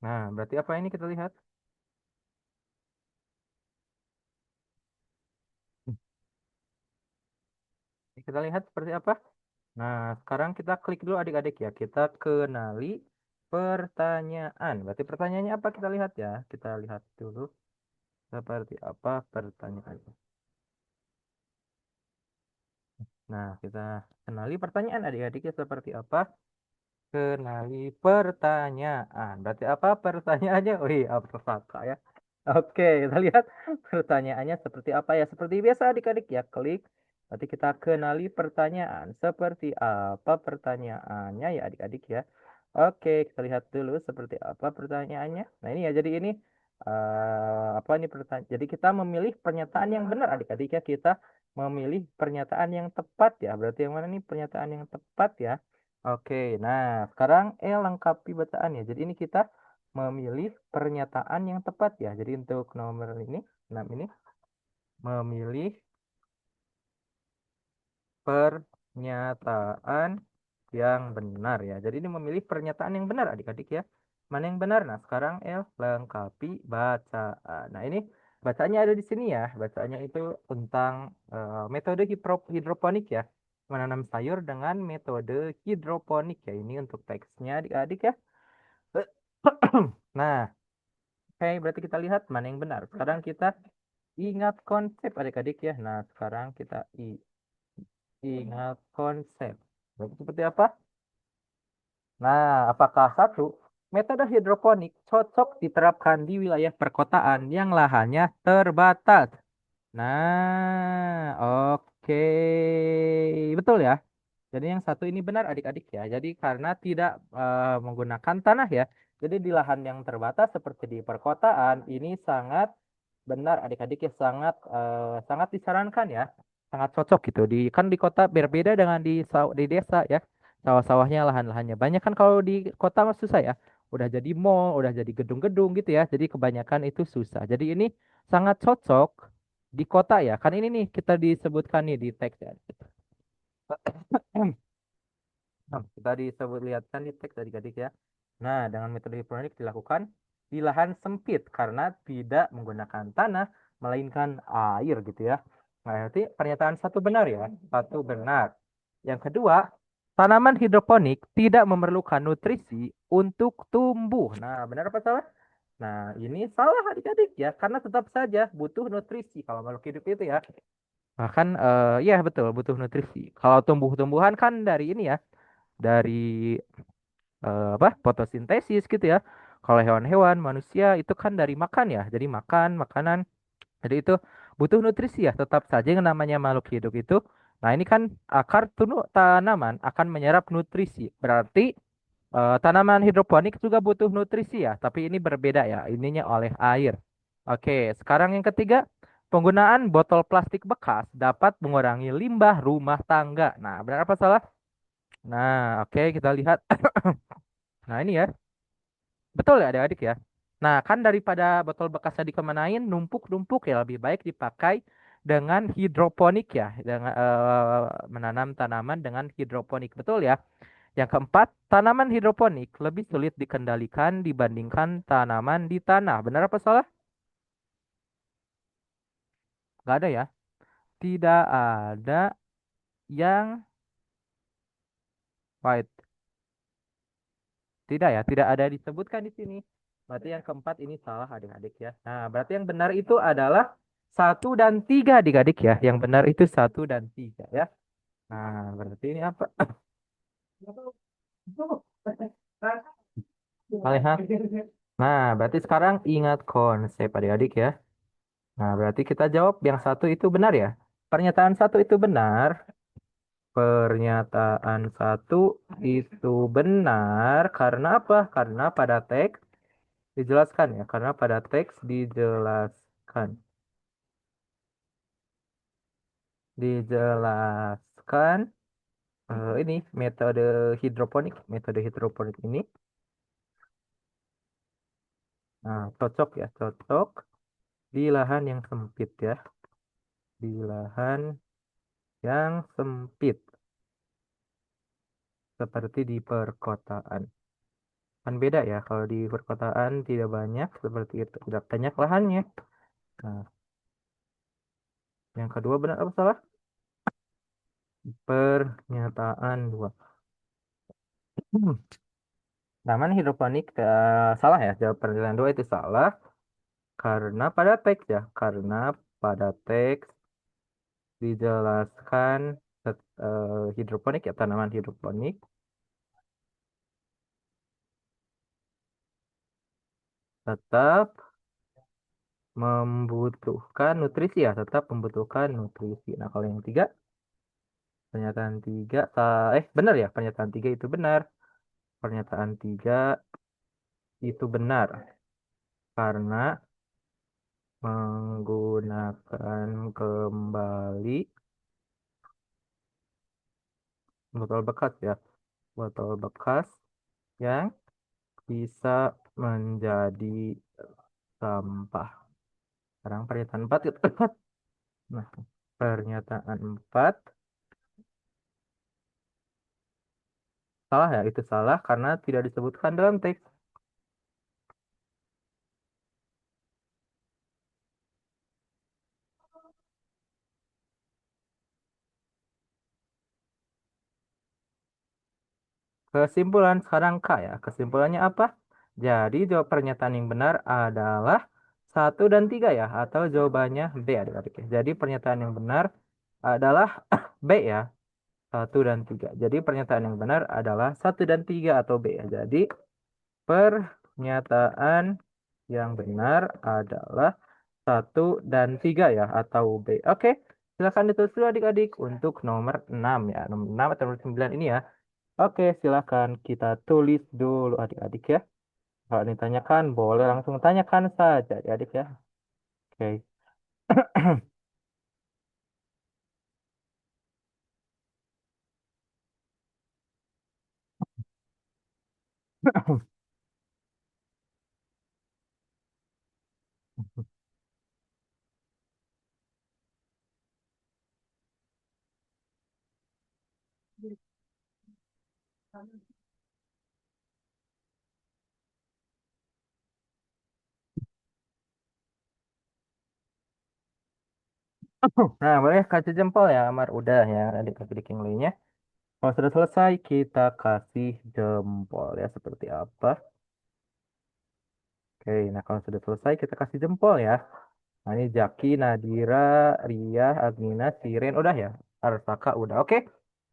Nah, berarti apa ini kita lihat? Kita lihat seperti apa? Nah, sekarang kita klik dulu adik-adik ya. Kita kenali pertanyaan. Berarti pertanyaannya apa kita lihat ya. Kita lihat dulu seperti apa pertanyaannya. Nah, kita kenali pertanyaan adik-adiknya seperti apa. Kenali pertanyaan. Berarti apa pertanyaannya? Wih, apa saka ya. Oke, kita lihat pertanyaannya seperti apa ya. Seperti biasa adik-adik ya, klik. Nanti kita kenali pertanyaan. Seperti apa pertanyaannya ya adik-adik ya. Oke, kita lihat dulu seperti apa pertanyaannya. Nah ini ya, jadi ini apa ini pertanyaan. Jadi kita memilih pernyataan yang benar adik-adik ya. Kita memilih pernyataan yang tepat ya. Berarti yang mana nih pernyataan yang tepat ya. Oke, nah sekarang lengkapi bacaannya. Jadi ini kita memilih pernyataan yang tepat ya. Jadi untuk nomor ini, 6 ini, memilih pernyataan yang benar ya. Jadi ini memilih pernyataan yang benar adik-adik ya. Mana yang benar? Nah sekarang lengkapi bacaan. Nah ini bacaannya ada di sini ya. Bacaannya itu tentang metode hidroponik ya. Menanam sayur dengan metode hidroponik ya. Ini untuk teksnya adik-adik ya. Nah, oke, berarti kita lihat mana yang benar. Sekarang kita ingat konsep adik-adik ya. Nah, sekarang kita ingat konsep. Berarti seperti apa? Nah, apakah satu, metode hidroponik cocok diterapkan di wilayah perkotaan yang lahannya terbatas? Nah, oke. Betul ya. Jadi yang satu ini benar adik-adik ya. Jadi karena tidak menggunakan tanah ya. Jadi di lahan yang terbatas seperti di perkotaan ini sangat benar adik-adik ya, sangat sangat disarankan ya. Sangat cocok gitu. Kan di kota berbeda dengan di desa ya. Sawah-sawahnya lahan-lahannya banyak kan, kalau di kota mah susah ya. Udah jadi mall, udah jadi gedung-gedung gitu ya. Jadi kebanyakan itu susah. Jadi ini sangat cocok di kota ya. Kan ini nih kita disebutkan nih di teks ya. Nah, kita disebut lihatkan di teks adik-adik ya. Nah, dengan metode hidroponik dilakukan di lahan sempit karena tidak menggunakan tanah, melainkan air gitu ya. Nah, berarti pernyataan satu benar ya. Satu benar. Yang kedua, tanaman hidroponik tidak memerlukan nutrisi untuk tumbuh. Nah, benar apa salah? Nah, ini salah adik-adik ya, karena tetap saja butuh nutrisi kalau makhluk hidup itu ya. Bahkan, ya betul, butuh nutrisi. Kalau tumbuh-tumbuhan kan dari ini ya, dari apa fotosintesis gitu ya. Kalau hewan-hewan, manusia itu kan dari makan ya. Jadi makan makanan. Jadi itu butuh nutrisi ya. Tetap saja yang namanya makhluk hidup itu. Nah ini kan akar tanaman akan menyerap nutrisi. Berarti tanaman hidroponik juga butuh nutrisi ya. Tapi ini berbeda ya. Ininya oleh air. Oke, sekarang yang ketiga. Penggunaan botol plastik bekas dapat mengurangi limbah rumah tangga. Nah, benar apa salah? Nah, oke, kita lihat. Nah, ini ya. Betul ya adik-adik ya. Nah, kan daripada botol bekasnya dikemanain, numpuk-numpuk ya lebih baik dipakai dengan hidroponik ya, dengan menanam tanaman dengan hidroponik. Betul ya. Yang keempat, tanaman hidroponik lebih sulit dikendalikan dibandingkan tanaman di tanah. Benar apa salah? Nggak ada ya. Tidak ada yang white. Tidak ya, tidak ada disebutkan di sini. Berarti yang keempat ini salah adik-adik ya. Nah, berarti yang benar itu adalah satu dan tiga adik-adik ya. Yang benar itu satu dan tiga ya. Nah, berarti ini apa? Melihat. Nah, berarti sekarang ingat konsep adik-adik ya. Nah, berarti kita jawab yang satu itu benar ya. Pernyataan satu itu benar. Pernyataan satu itu benar karena apa? Karena pada teks dijelaskan ya. Karena pada teks dijelaskan. Dijelaskan ini metode hidroponik ini cocok ya, cocok di lahan yang sempit ya, di lahan yang sempit seperti di perkotaan. Kan beda ya, kalau di perkotaan tidak banyak seperti itu, tidak banyak lahannya. Nah, yang kedua benar apa salah? Pernyataan dua. Hmm. Namanya hidroponik salah ya, jawab pernyataan dua itu salah karena pada teks ya, karena pada teks dijelaskan hidroponik ya, tanaman hidroponik tetap membutuhkan nutrisi ya, tetap membutuhkan nutrisi. Nah, kalau yang tiga, pernyataan tiga, benar ya, pernyataan tiga itu benar. Pernyataan tiga itu benar karena menggunakan kembali botol bekas ya, botol bekas yang bisa menjadi sampah. Sekarang pernyataan empat itu tepat. Nah, pernyataan empat salah ya, itu salah karena tidak disebutkan dalam teks. Kesimpulan sekarang K ya. Kesimpulannya apa? Jadi jawab pernyataan yang benar adalah satu dan tiga ya. Atau jawabannya B adik-adik ya. Jadi pernyataan yang benar adalah B ya. Satu dan tiga. Jadi pernyataan yang benar adalah satu dan tiga atau B ya. Jadi pernyataan yang benar adalah satu dan tiga ya. Atau B. Oke. Silakan ditulis dulu adik-adik untuk nomor 6 ya. Nomor 6 atau nomor 9 ini ya. Oke, silakan kita tulis dulu adik-adik ya. Kalau ditanyakan, boleh langsung tanyakan saja adik-adik ya. Oke. Nah, boleh kasih jempol ya, Amar. Udah ya, adik-adik yang lainnya. Kalau sudah selesai, kita kasih jempol ya, seperti apa. Oke, nah kalau sudah selesai, kita kasih jempol ya. Nah, ini Jaki, Nadira, Ria, Agina, Siren, udah ya. Arsaka, udah. Oke,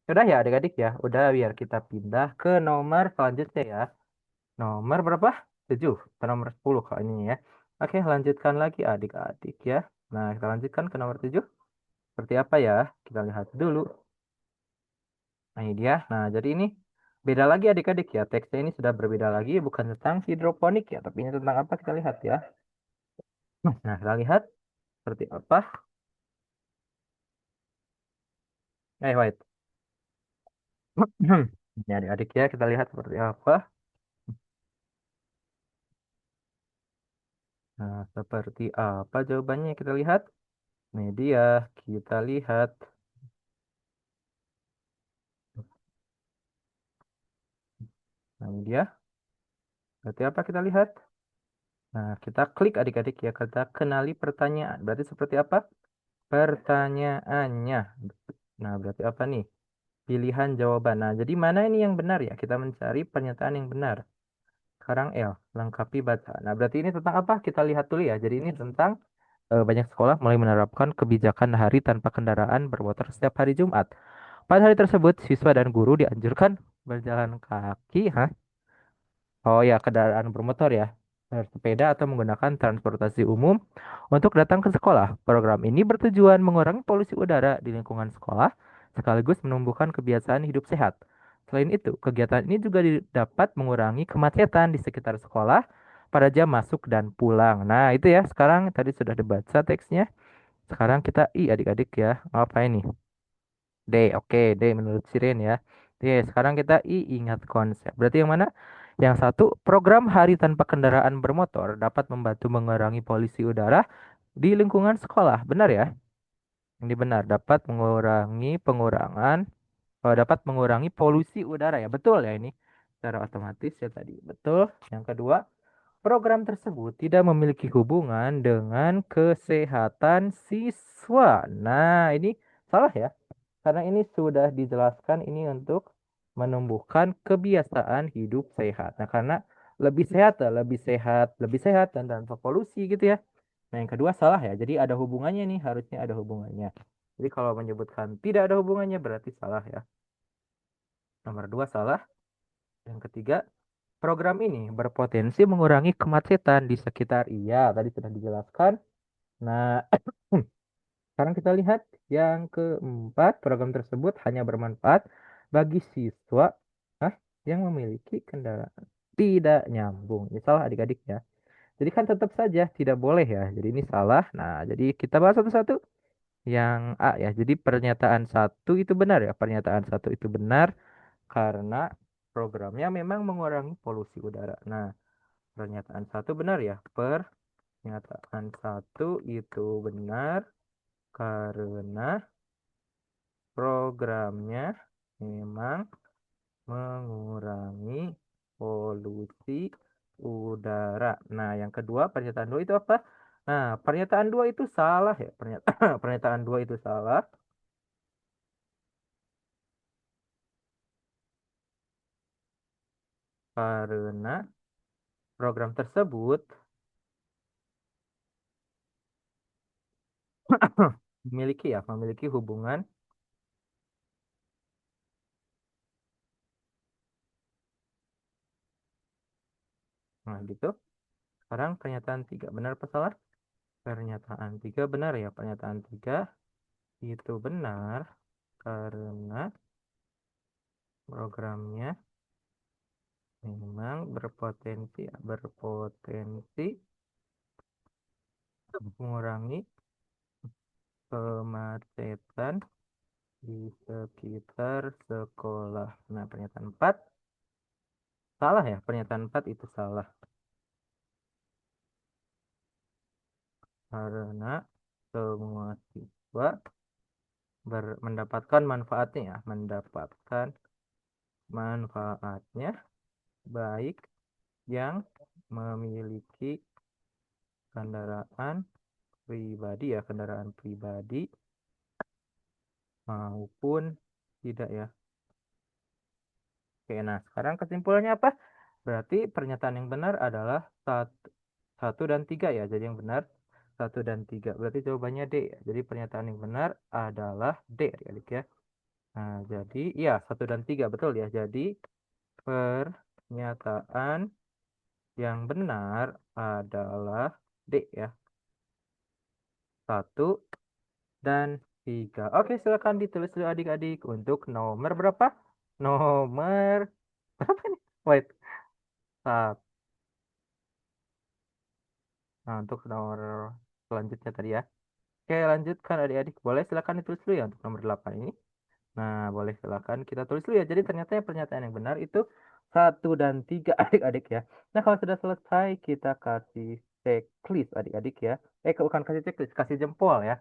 udah ya adik-adik ya. Udah, biar kita pindah ke nomor selanjutnya ya. Nomor berapa? 7 atau nomor 10 kalau ini ya. Oke, lanjutkan lagi adik-adik ya. Nah, kita lanjutkan ke nomor 7. Seperti apa ya? Kita lihat dulu. Nah, ini dia. Nah, jadi ini beda lagi adik-adik ya. Teksnya ini sudah berbeda lagi. Bukan tentang hidroponik ya. Tapi ini tentang apa kita lihat ya. Nah, kita lihat seperti apa. Wait. Ini adik-adik ya. Kita lihat seperti apa. Nah, seperti apa jawabannya kita lihat. Ini dia. Kita lihat. Nah, ini dia. Berarti apa kita lihat? Nah, kita klik adik-adik ya, kita kenali pertanyaan. Berarti seperti apa? Pertanyaannya. Nah, berarti apa nih? Pilihan jawaban. Nah, jadi mana ini yang benar ya? Kita mencari pernyataan yang benar. Sekarang L, lengkapi bacaan. Nah, berarti ini tentang apa? Kita lihat dulu ya. Jadi ini tentang banyak sekolah mulai menerapkan kebijakan hari tanpa kendaraan bermotor setiap hari Jumat. Pada hari tersebut, siswa dan guru dianjurkan berjalan kaki. Hah? Oh ya, kendaraan bermotor ya. bersepeda atau menggunakan transportasi umum untuk datang ke sekolah. Program ini bertujuan mengurangi polusi udara di lingkungan sekolah sekaligus menumbuhkan kebiasaan hidup sehat. Selain itu, kegiatan ini juga dapat mengurangi kemacetan di sekitar sekolah pada jam masuk dan pulang. Nah, itu ya. Sekarang tadi sudah dibaca teksnya. Sekarang kita adik-adik ya. Apa ini? D, oke, D menurut Sirin ya. Oke, sekarang kita ingat konsep. Berarti yang mana? Yang satu, program Hari Tanpa Kendaraan Bermotor dapat membantu mengurangi polusi udara di lingkungan sekolah. Benar ya? Ini benar, dapat mengurangi dapat mengurangi polusi udara ya. Betul ya ini. Secara otomatis ya tadi. Betul. Yang kedua, program tersebut tidak memiliki hubungan dengan kesehatan siswa. Nah, ini salah ya. Karena ini sudah dijelaskan ini untuk menumbuhkan kebiasaan hidup sehat. Nah, karena lebih sehat dan tanpa polusi gitu ya. Nah, yang kedua salah ya. Jadi ada hubungannya nih, harusnya ada hubungannya. Jadi kalau menyebutkan tidak ada hubungannya berarti salah ya. Nomor dua salah. Yang ketiga, program ini berpotensi mengurangi kemacetan di sekitar. Iya, tadi sudah dijelaskan. Nah, sekarang kita lihat yang keempat, program tersebut hanya bermanfaat bagi siswa yang memiliki kendaraan. Tidak nyambung. Ini salah adik-adik ya. Jadi kan tetap saja tidak boleh ya. Jadi ini salah. Nah, jadi kita bahas satu-satu. Yang A ya. Jadi pernyataan satu itu benar ya. Pernyataan satu itu benar karena programnya memang mengurangi polusi udara. Nah, pernyataan satu benar ya. Pernyataan satu itu benar karena programnya memang mengurangi polusi udara. Nah, yang kedua, pernyataan dua itu apa? Nah, pernyataan dua itu salah ya. Pernyataan dua itu salah karena program tersebut memiliki hubungan. Nah, gitu. Sekarang pernyataan tiga benar apa salah? Pernyataan tiga benar ya. Pernyataan tiga itu benar karena programnya memang berpotensi mengurangi kemacetan di sekitar sekolah. Nah, pernyataan 4 salah ya. Pernyataan 4 itu salah karena semua siswa mendapatkan manfaatnya ya, mendapatkan manfaatnya baik yang memiliki kendaraan kendaraan pribadi maupun tidak ya. Oke, nah sekarang kesimpulannya apa? Berarti pernyataan yang benar adalah satu dan tiga ya. Jadi yang benar satu dan tiga. Berarti jawabannya D ya. Jadi pernyataan yang benar adalah D, adik-adik ya. Nah, jadi iya satu dan tiga betul ya. Jadi pernyataan yang benar adalah D ya. Satu dan tiga. Oke, silakan ditulis dulu adik-adik untuk nomor berapa? Nomor berapa nih? Wait, satu. Nah, untuk nomor selanjutnya tadi ya. Oke, lanjutkan adik-adik. Boleh silakan ditulis dulu ya untuk nomor 8 ini. Nah, boleh silakan kita tulis dulu ya. Jadi ternyata yang pernyataan yang benar itu satu dan tiga adik-adik ya. Nah, kalau sudah selesai kita kasih checklist adik-adik ya. Bukan kasih checklist, kasih jempol ya.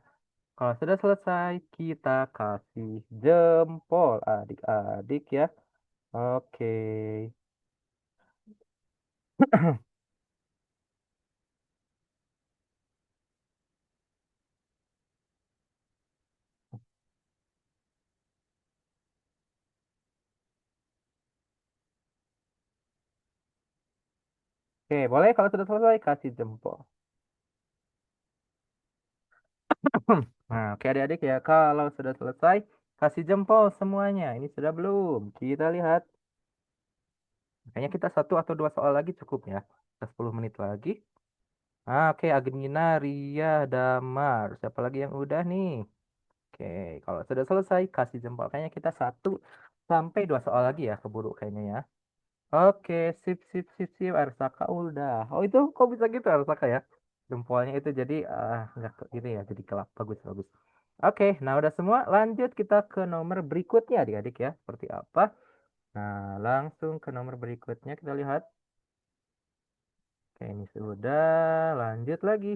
Kalau sudah selesai kita kasih jempol adik-adik ya. Oke. Oke, boleh kalau sudah selesai kasih jempol. Nah, oke adik-adik ya, kalau sudah selesai, kasih jempol semuanya. Ini sudah belum? Kita lihat. Kayaknya kita satu atau dua soal lagi cukup ya. Kita 10 menit lagi. Ah, oke, Agnina, Ria, Damar. Siapa lagi yang udah nih? Oke, kalau sudah selesai, kasih jempol. Kayaknya kita 1 sampai 2 soal lagi ya, keburu kayaknya ya. Oke, sip, sip, sip, sip. Arsaka udah. Oh, itu kok bisa gitu Arsaka ya? Jempolnya itu jadi nggak gitu ya, jadi kelap. Bagus, bagus. Oke, nah udah semua. Lanjut kita ke nomor berikutnya adik-adik ya. Seperti apa? Nah, langsung ke nomor berikutnya kita lihat. Oke, ini sudah. Lanjut lagi.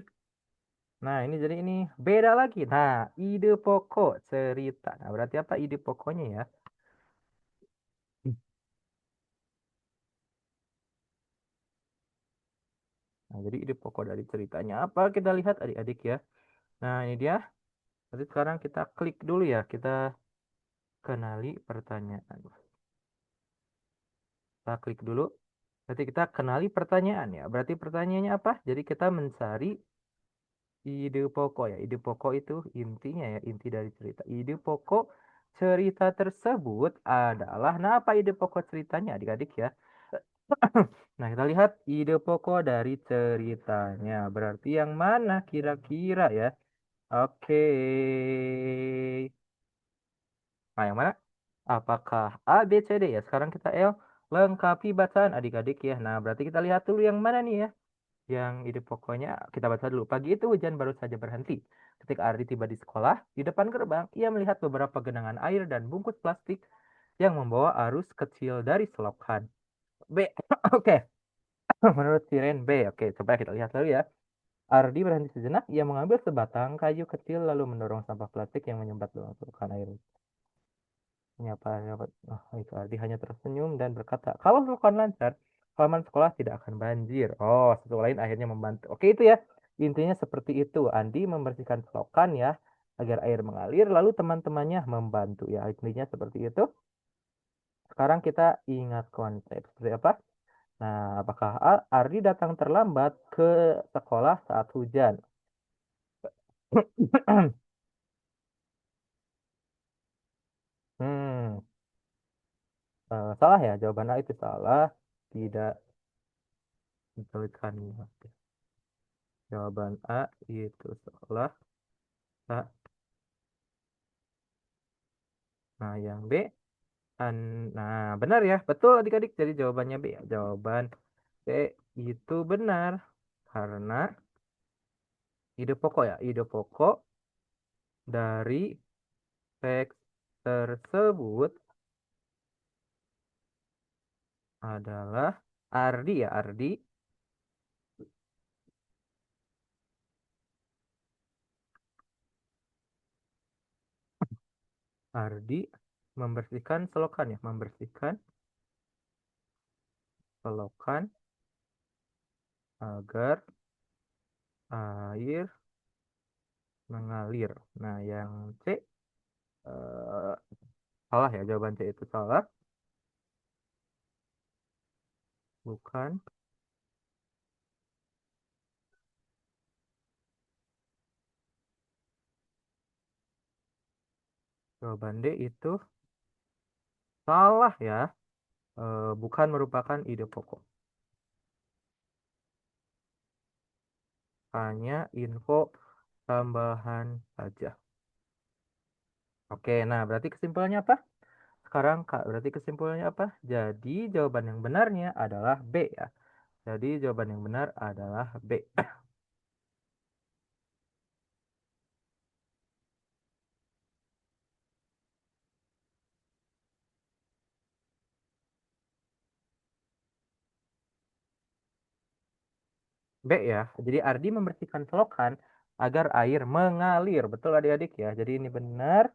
Nah, ini jadi ini beda lagi. Nah, ide pokok cerita. Nah, berarti apa ide pokoknya ya? Nah, jadi ide pokok dari ceritanya apa? Kita lihat adik-adik ya. Nah, ini dia. Jadi sekarang kita klik dulu ya. Kita kenali pertanyaan. Kita klik dulu. Berarti kita kenali pertanyaan ya. Berarti pertanyaannya apa? Jadi kita mencari ide pokok ya. Ide pokok itu intinya ya. Inti dari cerita. Ide pokok cerita tersebut adalah. Nah, apa ide pokok ceritanya adik-adik ya? Nah, kita lihat ide pokok dari ceritanya. Berarti yang mana kira-kira ya? Oke. Nah, yang mana? Apakah A, B, C, D ya? Sekarang kita lengkapi bacaan adik-adik ya. Nah, berarti kita lihat dulu yang mana nih ya? Yang ide pokoknya kita baca dulu. Pagi itu hujan baru saja berhenti. Ketika Ardi tiba di sekolah, di depan gerbang, ia melihat beberapa genangan air dan bungkus plastik yang membawa arus kecil dari selokan. B. Oke. Menurut Siren B. Oke, coba kita lihat dulu ya. Ardi berhenti sejenak. Ia mengambil sebatang kayu kecil lalu mendorong sampah plastik yang menyumbat dalam selokan air. Menyapa, menyapa. Oh, itu Ardi hanya tersenyum dan berkata, kalau selokan lancar, halaman sekolah tidak akan banjir. Oh, satu lain akhirnya membantu. Oke, itu ya. Intinya seperti itu. Andi membersihkan selokan ya, agar air mengalir, lalu teman-temannya membantu ya. Intinya seperti itu. Sekarang kita ingat konsep. Seperti apa? Nah, apakah Ardi datang terlambat ke sekolah saat hujan? Hmm, salah ya. Jawaban A itu salah. Tidak dituliskan. Jawaban A itu salah. A. Nah, yang B. Nah, benar ya. Betul adik-adik. Jadi jawabannya B ya. Jawaban B itu benar. Karena ide pokok ya. Ide pokok dari teks tersebut adalah Ardi ya. Ardi. Ardi membersihkan selokan ya. Membersihkan selokan agar air mengalir. Nah, yang C eh, salah ya. Jawaban C itu salah. Bukan. Jawaban D itu salah ya. Bukan merupakan ide pokok. Hanya info tambahan saja. Oke, nah berarti kesimpulannya apa? Sekarang Kak, berarti kesimpulannya apa? Jadi jawaban yang benarnya adalah B ya. Jadi jawaban yang benar adalah B. B ya. Jadi Ardi membersihkan selokan agar air mengalir. Betul adik-adik ya. Jadi ini benar.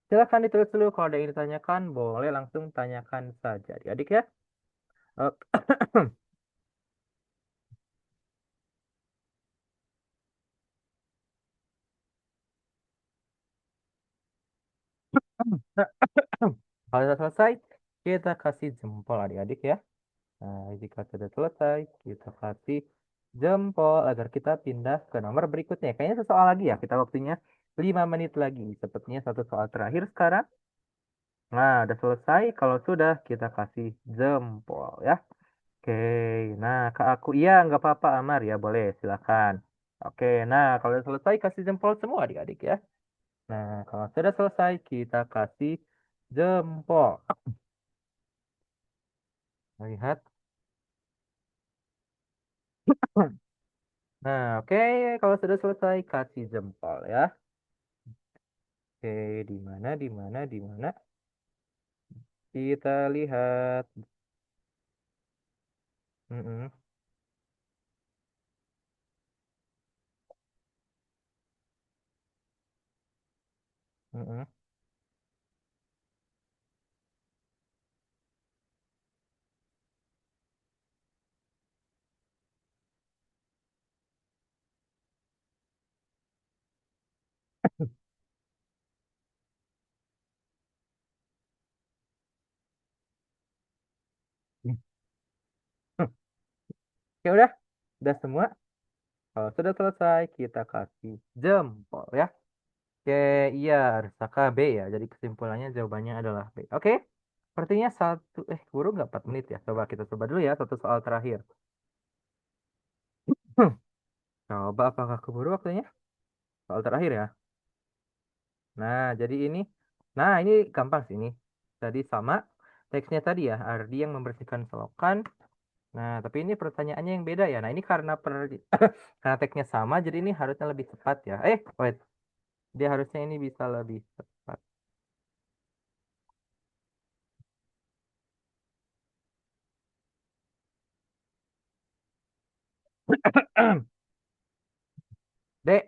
Silahkan ditulis dulu kalau ada yang ditanyakan. Boleh langsung tanyakan saja adik-adik ya. Oke. Kalau sudah selesai, kita kasih jempol adik-adik ya. Nah, jika sudah selesai, kita kasih jempol agar kita pindah ke nomor berikutnya. Kayaknya sesoal lagi ya. Kita waktunya 5 menit lagi. Sepertinya satu soal terakhir sekarang. Nah, udah selesai. Kalau sudah, kita kasih jempol ya. Oke, nah ke aku iya nggak apa-apa Amar ya boleh silakan. Oke, nah kalau udah selesai kasih jempol semua adik-adik ya. Nah kalau sudah selesai kita kasih jempol. Lihat. Nah oke kalau sudah selesai kasih jempol ya. Oke di mana di mana di mana kita lihat. Mm-mm, mm-mm. Oke udah semua. Kalau sudah selesai kita kasih jempol ya. Oke, iya, Saka B ya. Jadi kesimpulannya jawabannya adalah B. Oke, sepertinya guru nggak 4 menit ya. Coba kita coba dulu ya, satu soal terakhir. Coba apakah keburu waktunya? Soal terakhir ya. Nah, ini gampang sih ini. Tadi sama, teksnya tadi ya, Ardi yang membersihkan selokan. Nah, tapi ini pertanyaannya yang beda ya. Nah, ini karena teksnya sama, jadi ini harusnya lebih cepat ya. Wait, dia harusnya ini bisa lebih cepat. Dek,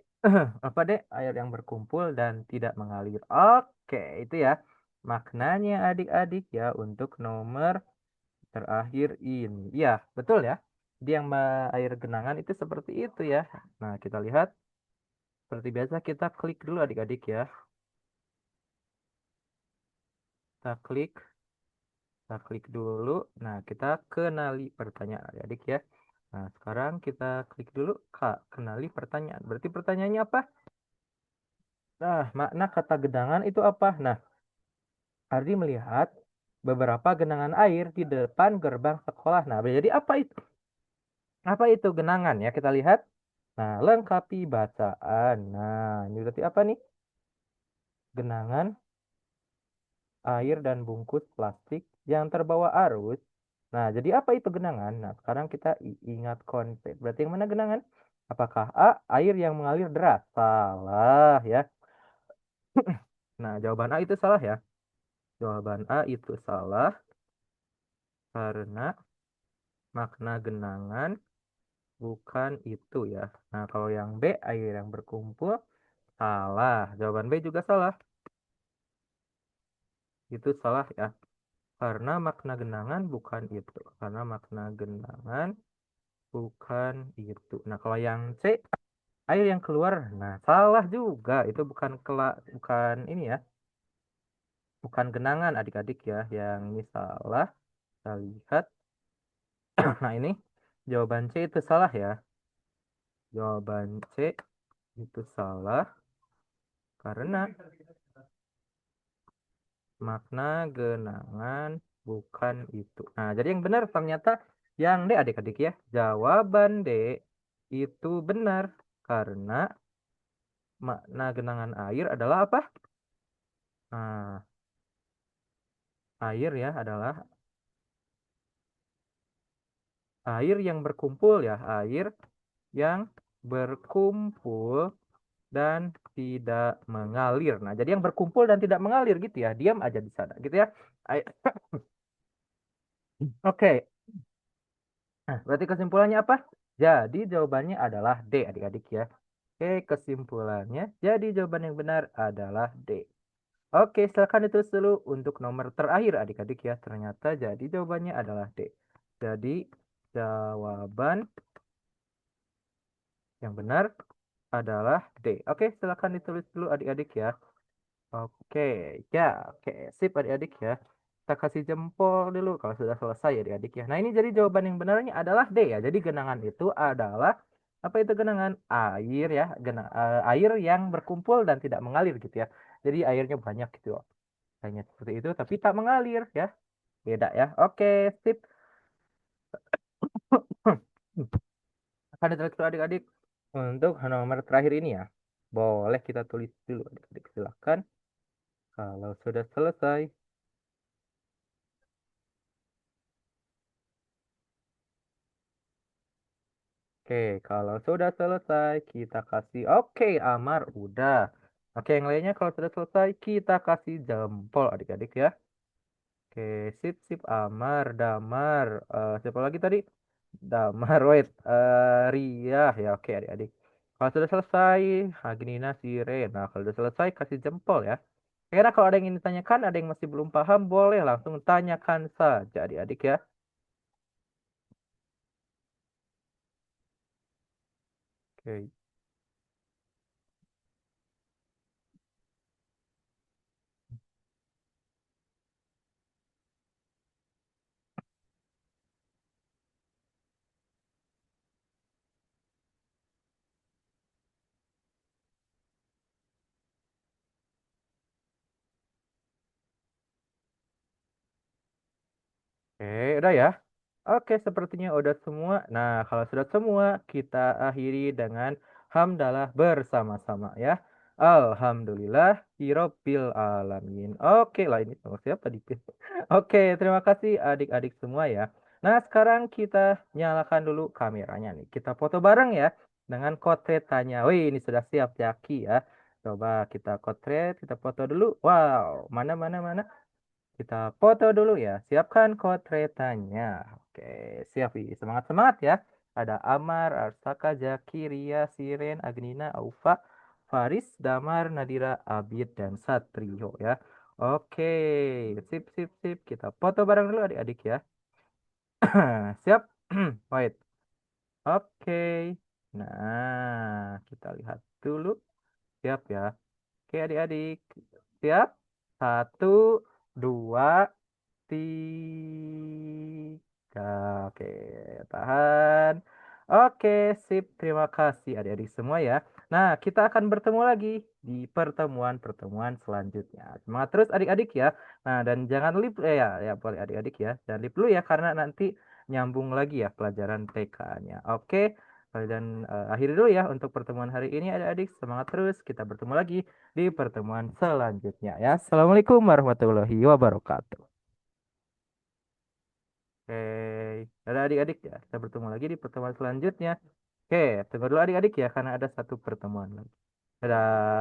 apa dek? Air yang berkumpul dan tidak mengalir. Oke, itu ya. Maknanya adik-adik ya untuk nomor terakhir ini. Iya, betul ya. Dia yang air genangan itu seperti itu ya. Nah, kita lihat. Seperti biasa kita klik dulu adik-adik ya. Kita klik dulu. Nah, kita kenali pertanyaan adik-adik ya. Nah, sekarang kita klik dulu Kak, kenali pertanyaan. Berarti pertanyaannya apa? Nah, makna kata genangan itu apa? Nah, Ardi melihat beberapa genangan air di depan gerbang sekolah. Nah, jadi apa itu? Apa itu genangan ya? Kita lihat. Nah, lengkapi bacaan. Nah, ini berarti apa nih? Genangan air dan bungkus plastik yang terbawa arus. Nah, jadi apa itu genangan? Nah, sekarang kita ingat konsep. Berarti yang mana genangan? Apakah A, air yang mengalir deras? Salah ya. Nah, jawaban A itu salah ya. Jawaban A itu salah karena makna genangan bukan itu ya. Nah, kalau yang B, air yang berkumpul, salah. Jawaban B juga salah. Itu salah ya. Karena makna genangan bukan itu. Karena makna genangan bukan itu. Nah, kalau yang C, air yang keluar. Nah, salah juga. Itu bukan ini ya. Bukan genangan adik-adik ya. Yang ini salah. Kita lihat. Nah, ini jawaban C itu salah ya. Jawaban C itu salah karena makna genangan bukan itu. Nah, jadi yang benar ternyata yang D adik-adik ya. Jawaban D itu benar karena makna genangan air adalah apa? Nah, air ya adalah air yang berkumpul ya, air yang berkumpul dan tidak mengalir. Nah, jadi yang berkumpul dan tidak mengalir gitu ya. Diam aja di sana gitu ya. Oke. Nah, berarti kesimpulannya apa? Jadi jawabannya adalah D, adik-adik ya. Oke, kesimpulannya. Jadi jawaban yang benar adalah D. Oke, silakan ditulis dulu untuk nomor terakhir, adik-adik ya. Ternyata jadi jawabannya adalah D. Jadi jawaban yang benar adalah D. Oke, silakan ditulis dulu adik-adik ya. Oke, ya, oke, sip adik-adik ya. Kita kasih jempol dulu kalau sudah selesai ya adik-adik ya. Nah ini jadi jawaban yang benarnya adalah D ya. Jadi genangan itu adalah apa itu genangan? Air ya, air yang berkumpul dan tidak mengalir gitu ya. Jadi airnya banyak gitu. Hanya seperti itu, tapi tak mengalir ya. Beda ya. Oke, sip. Akan ditulis dulu adik-adik untuk nomor terakhir ini ya. Boleh kita tulis dulu adik-adik. Silahkan. Kalau sudah selesai. Oke, kalau sudah selesai kita kasih oke, Amar udah. Oke, yang lainnya kalau sudah selesai kita kasih jempol adik-adik ya. Oke, sip sip Amar, Damar, siapa lagi tadi? Damar, wait, Ria ya. Oke adik-adik. Kalau sudah selesai, Agnina, Siren. Nah, kalau sudah selesai kasih jempol ya. Kira kalau ada yang ingin ditanyakan, ada yang masih belum paham, boleh langsung tanyakan saja adik-adik ya. Oke. Oke, udah ya. Oke, sepertinya udah semua. Nah, kalau sudah semua, kita akhiri dengan hamdalah bersama-sama ya. Alhamdulillah, Hirobil alamin. Oke lah, ini sama siapa di Oke, terima kasih adik-adik semua ya. Nah, sekarang kita nyalakan dulu kameranya nih. Kita foto bareng ya dengan kotretanya. Wih, ini sudah siap Jaki ya. Coba kita kotret, kita foto dulu. Wow, mana mana mana. Kita foto dulu ya. Siapkan kotretanya. Oke, siap. Ih. Semangat-semangat ya. Ada Amar, Arsaka, Jaki, Ria, Siren, Agnina, Aufa, Faris, Damar, Nadira, Abid, dan Satrio ya. Oke, sip, sip, sip. Kita foto bareng dulu adik-adik ya. Siap? Wait. Oke. Nah, kita lihat dulu. Siap ya. Oke, adik-adik. Siap? Satu, dua, tiga. Oke, tahan. Oke, sip. Terima kasih adik-adik semua ya. Nah, kita akan bertemu lagi di pertemuan-pertemuan selanjutnya. Semangat terus adik-adik ya. Nah, dan jangan lip ya, ya boleh adik-adik ya. Jangan lip dulu ya karena nanti nyambung lagi ya pelajaran TK-nya. Oke. Dan akhiri dulu ya untuk pertemuan hari ini adik-adik. Semangat terus. Kita bertemu lagi di pertemuan selanjutnya ya. Assalamualaikum warahmatullahi wabarakatuh. Oke, dadah adik-adik ya. Kita bertemu lagi di pertemuan selanjutnya. Oke, tunggu dulu adik-adik ya, karena ada satu pertemuan lagi. Dadah.